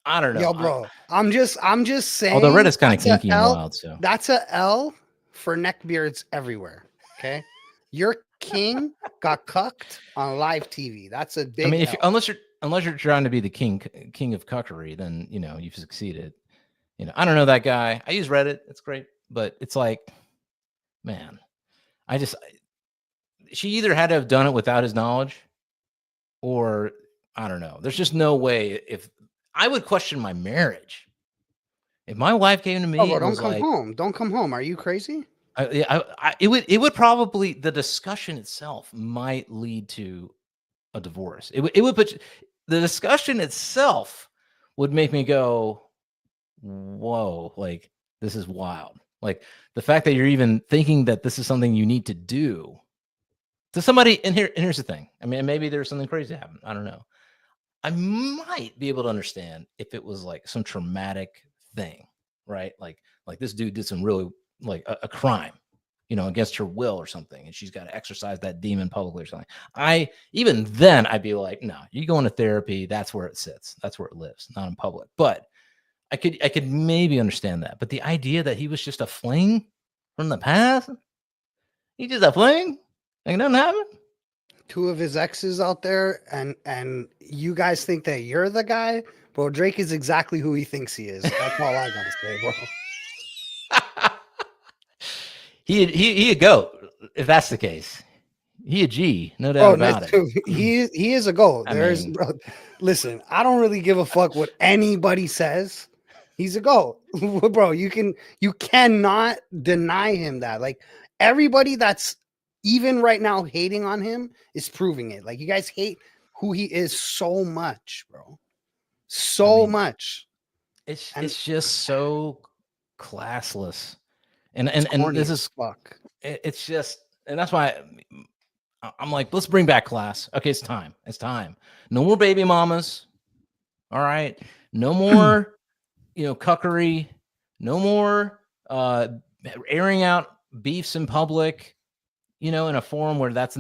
I don't know. Yo, bro, I'm just saying. Although Reddit's kind of kinky and wild, so that's a L for neckbeards everywhere. Okay, your king got cucked on live TV. That's a big. I mean, unless you're trying to be the king of cuckery, then you've succeeded. I don't know that guy. I use Reddit. It's great, but it's like, man, she either had to have done it without his knowledge, or I don't know. There's just no way. If I would question my marriage, if my wife came to me, don't come home. Don't come home. Are you crazy? It would probably, the discussion itself might lead to a divorce. It would put the discussion itself would make me go, whoa, like this is wild. Like the fact that you're even thinking that this is something you need to do to somebody. And here's the thing. I mean, maybe there's something crazy happen. I don't know. I might be able to understand if it was like some traumatic thing, right? Like this dude did some really like a crime, against her will or something, and she's got to exercise that demon publicly or something. Even then I'd be like, no, you go into therapy. That's where it sits. That's where it lives, not in public. But I could maybe understand that. But the idea that he was just a fling from the past, he just a fling, like nothing happened. 2 of his exes out there, and you guys think that you're the guy, bro. Drake is exactly who he thinks he is. That's all I gotta say, bro. He a goat, if that's the case. He a G, no doubt about it. He is a goat. Bro, listen, I don't really give a fuck what anybody says. He's a goat, bro. You cannot deny him that. Like everybody that's even right now hating on him is proving it. Like you guys hate who he is so much, bro. So much. It's just so classless. And this is fuck. It's just, and that's why I'm like, let's bring back class. Okay, it's time. It's time. No more baby mamas. All right. No more, cuckery. No more airing out beefs in public. In a forum where it's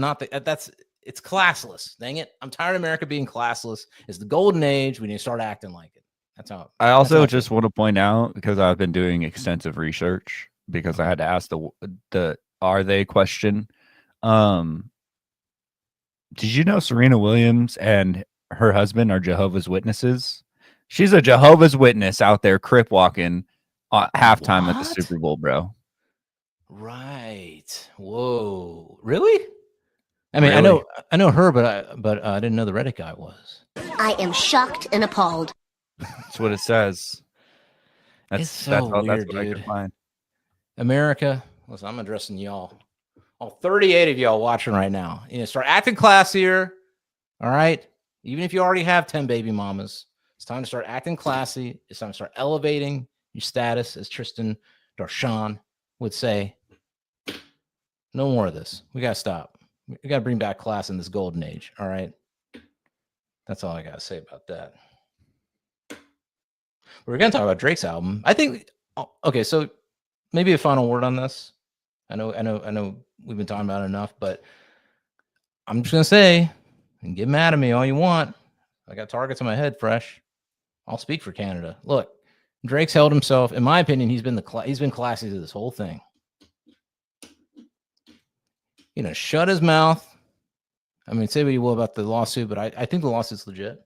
classless. Dang it. I'm tired of America being classless. It's the golden age. We need to start acting like it. That's how. I also just want to point out, because I've been doing extensive research, because I had to ask the are they question. Did you know Serena Williams and her husband are Jehovah's Witnesses? She's a Jehovah's Witness out there crip walking halftime at the Super Bowl, bro. Right. Whoa. Really? I mean, really? I know her, but I didn't know the Reddit guy was. I am shocked and appalled. That's what it says. That's what I could find. America, listen, I'm addressing y'all. All 38 of y'all watching right now. Start acting classier. All right. Even if you already have 10 baby mamas, it's time to start acting classy. It's time to start elevating your status, as Tristan Darshan would say. No more of this. We got to stop. We got to bring back class in this golden age. All right. That's all I got to say about that. We're going to talk about Drake's album. I think, okay, so maybe a final word on this. I know we've been talking about it enough, but I'm just going to say, and get mad at me all you want. I got targets on my head fresh. I'll speak for Canada. Look, Drake's held himself. In my opinion, he's been classy to this whole thing. Shut his mouth. I mean, say what you will about the lawsuit, but I think the lawsuit's legit.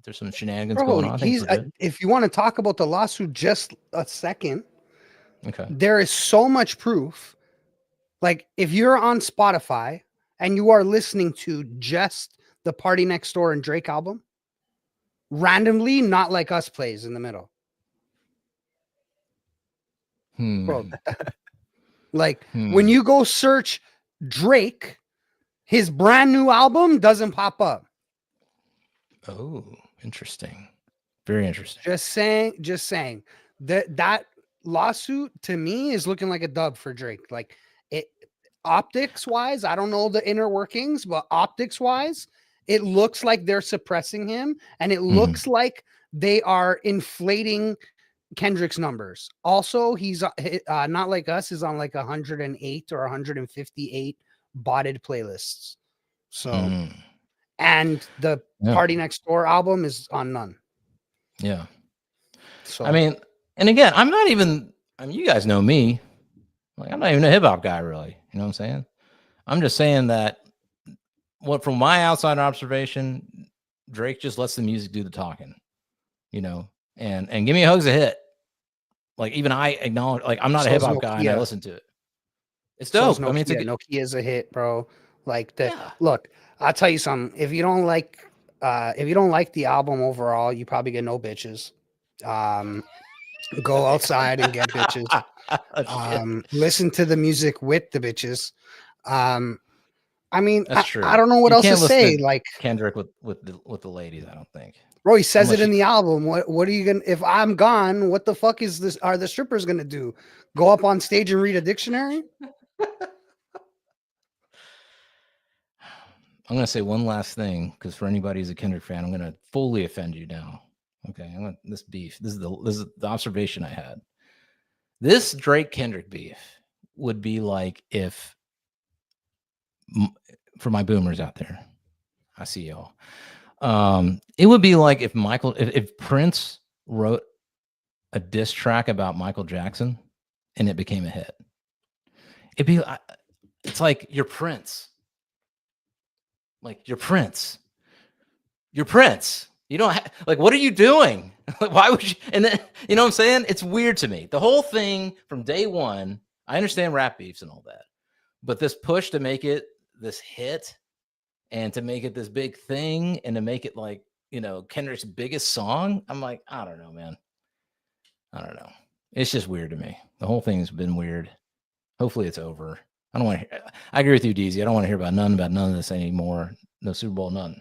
There's some shenanigans going on. If you want to talk about the lawsuit just a second, okay. There is so much proof. Like if you're on Spotify and you are listening to just the Party Next Door and Drake album, randomly, Not Like Us plays in the middle. Bro, when you go search Drake, his brand new album doesn't pop up. Oh, interesting. Very interesting. Just saying that lawsuit to me is looking like a dub for Drake. Like optics wise, I don't know the inner workings, but optics wise, it looks like they're suppressing him, and it looks like they are inflating Kendrick's numbers. Also, he's not like us, is on like 108 or 158 botted playlists. So, and the Party Next Door album is on none. Yeah. So I mean, and again, I'm not even. I mean, you guys know me. Like, I'm not even a hip hop guy, really. You know what I'm saying? I'm just saying that from my outside observation, Drake just lets the music do the talking, you know, and Give Me a Hug's a hit. Like, even I acknowledge, like, I'm not a hip hop guy and I listen to it. It's dope. I mean, it's Nokia's a hit, bro. Like look, I'll tell you something. If you don't like the album overall, you probably get no bitches. Go outside and get bitches. Listen to the music with the bitches. I mean, that's true. I don't know what else to say. Like Kendrick with the ladies, I don't think. Bro, he says it in the album. What are you gonna? If I'm gone, what the fuck is this? Are the strippers gonna do? Go up on stage and read a dictionary? I'm gonna say one last thing, because for anybody who's a Kendrick fan, I'm gonna fully offend you now. Okay, I want this beef. This is the observation I had. This Drake Kendrick beef would be like if, for my boomers out there, I see y'all. It would be like if Prince wrote a diss track about Michael Jackson and it became a hit. It's like you're Prince. Like you're Prince. You don't like, what are you doing? Like, why would you? And then, you know what I'm saying? It's weird to me. The whole thing from day one, I understand rap beefs and all that, but this push to make it this hit and to make it this big thing and to make it like, you know, Kendrick's biggest song, I'm like, I don't know, man. I don't know. It's just weird to me. The whole thing's been weird. Hopefully it's over. I don't want to. I agree with you, Deezy. I don't want to hear about none of this anymore. No Super Bowl, none.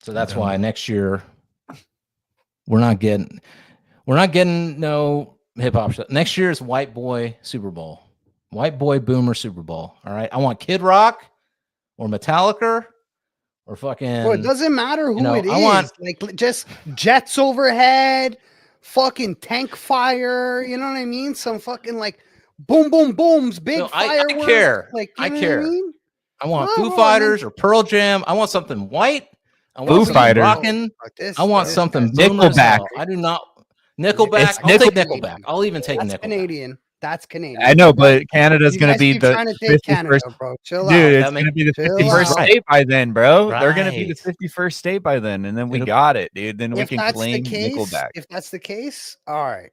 So that's why next year we're not getting no hip hop stuff. Next year is white boy Super Bowl, white boy boomer Super Bowl. All right, I want Kid Rock or Metallica or fucking. Well, it doesn't matter who it is. I want like just jets overhead, fucking tank fire. You know what I mean? Some fucking like boom, boom, booms, big fireworks. I care. Like I care. What I mean? I want Foo Fighters or Pearl Jam. I want something white. I want Foo Fighters. Rocking. I want something Nickelback. I do not. Nickelback. I'll take Nickelback. I'll even take Nickelback. Canadian. That's Canadian. I know, but Canada's going to be the 51st. Bro. Chill dude, out. it's going to be the 51st state by then, bro. They're going to be the 51st state by then, and then we got it, dude. Then we can claim Nickelback. If that's the case, all right.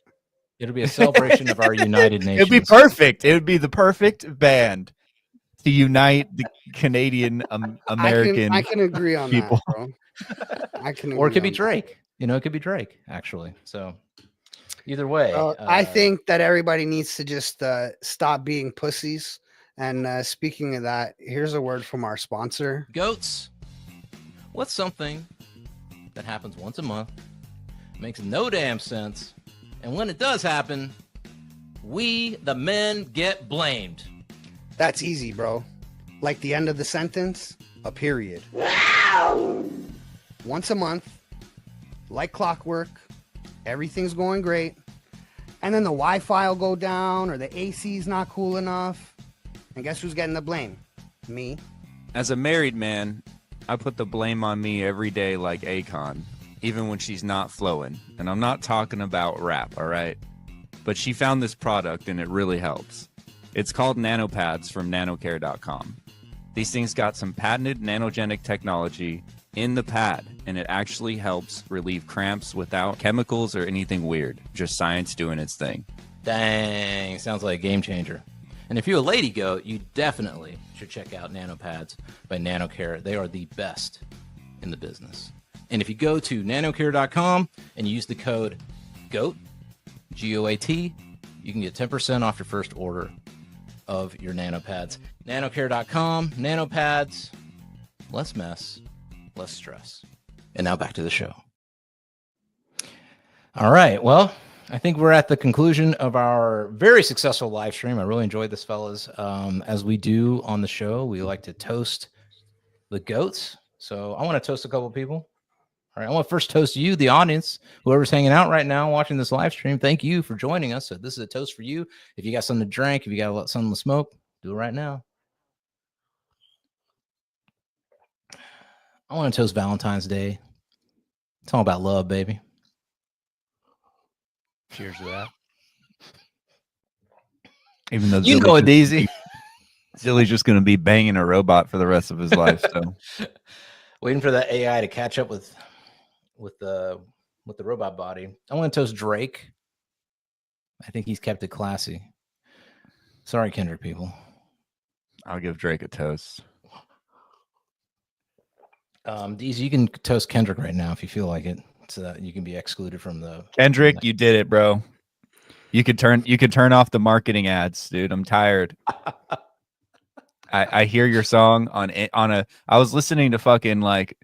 It'll be a celebration of our United Nations. It'd be perfect. It would be the perfect band to unite the Canadian American. I can agree on people. that, bro. I can. Or it could be Drake. You know, it could be Drake actually. So either way, I think that everybody needs to just stop being pussies. And speaking of that, here's a word from our sponsor. Goats. What's something that happens once a month, makes no damn sense, and when it does happen, we, the men, get blamed? That's easy, bro. Like the end of the sentence, a period. Once a month, like clockwork, everything's going great. And then the Wi-Fi will go down or the AC's not cool enough. And guess who's getting the blame? Me. As a married man, I put the blame on me every day like Akon, even when she's not flowing. And I'm not talking about rap, all right? But she found this product and it really helps. It's called NanoPads from NANNOCARE.com. These things got some patented nanogenic technology in the pad, and it actually helps relieve cramps without chemicals or anything weird. Just science doing its thing. Dang, sounds like a game changer. And if you're a lady goat, you definitely should check out NanoPads by NanoCare. They are the best in the business. And if you go to nanocare.com and use the code GOAT, G-O-A-T, you can get 10% off your first order of your NanoPads. NanoCare.com, NanoPads, less mess, less stress. And now back to the show. All right. Well, I think we're at the conclusion of our very successful live stream. I really enjoyed this, fellas. As we do on the show, we like to toast the goats. So I want to toast a couple of people. All right, I want to first toast you, the audience, whoever's hanging out right now watching this live stream. Thank you for joining us. So this is a toast for you. If you got something to drink, if you got something to smoke, do it right now. I want to toast Valentine's Day. It's all about love, baby. Cheers to that. Even though You can go with Deezy. ZiLLY's just going to be banging a robot for the rest of his life. So waiting for that AI to catch up with the robot body. I want to toast Drake. I think he's kept it classy. Sorry, Kendrick people. I'll give Drake a toast. Deezy, you can toast Kendrick right now if you feel like it, so that you can be excluded from the Kendrick. You did it, bro. You could turn off the marketing ads, dude. I'm tired. I hear your song on a. I was listening to fucking like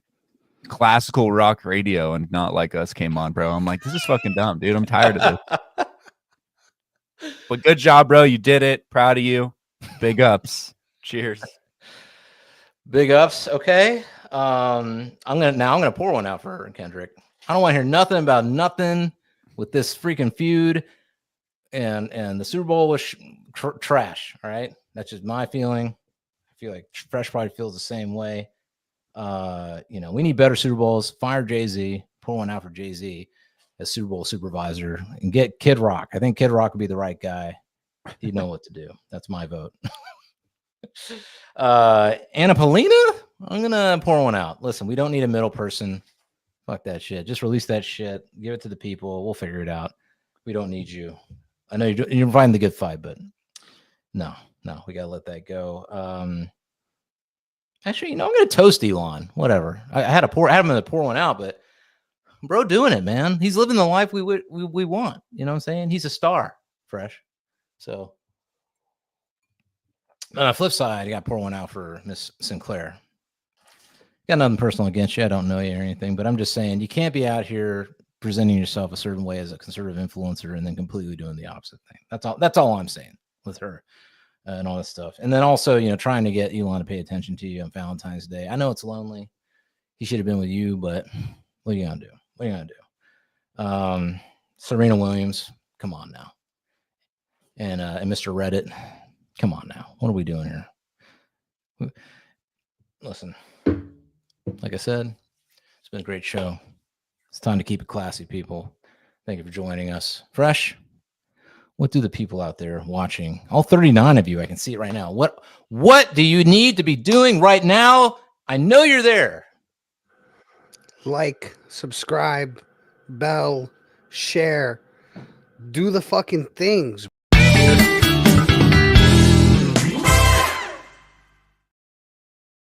classical rock radio, and Not Like Us came on, bro. I'm like, this is fucking dumb, dude. I'm tired of this. But good job, bro. You did it. Proud of you. Big ups. Cheers. Big ups. Okay. I'm gonna pour one out for Kendrick. I don't want to hear nothing about nothing with this freaking feud, and the Super Bowl was trash. All right, that's just my feeling. I feel like Fresh probably feels the same way. We need better Super Bowls. Fire Jay-Z. Pour one out for Jay-Z as Super Bowl supervisor, and get Kid Rock. I think Kid Rock would be the right guy. He'd know what to do. That's my vote. Anna Paulina, I'm gonna pour one out. Listen, we don't need a middle person. Fuck that shit. Just release that shit. Give it to the people. We'll figure it out. We don't need you. I know you're fighting the good fight, but no, we gotta let that go. Actually, I'm gonna toast Elon. Whatever. I had him to pour one out, but bro, doing it, man. He's living the life we want. You know what I'm saying? He's a star, Fresh. So. On the flip side, I got to pour one out for Miss Sinclair. Got nothing personal against you. I don't know you or anything, but I'm just saying you can't be out here presenting yourself a certain way as a conservative influencer and then completely doing the opposite thing. That's all I'm saying with her and all this stuff. And then also, trying to get Elon to pay attention to you on Valentine's Day. I know it's lonely. He should have been with you, but what are you gonna do? What are you gonna do? Serena Williams, come on now. And Mr. Reddit. Come on now. What are we doing here? Listen, like I said, it's been a great show. It's time to keep it classy, people. Thank you for joining us. Fresh, what do the people out there watching, all 39 of you, I can see it right now. What do you need to be doing right now? I know you're there. Like, subscribe, bell, share. Do the fucking things.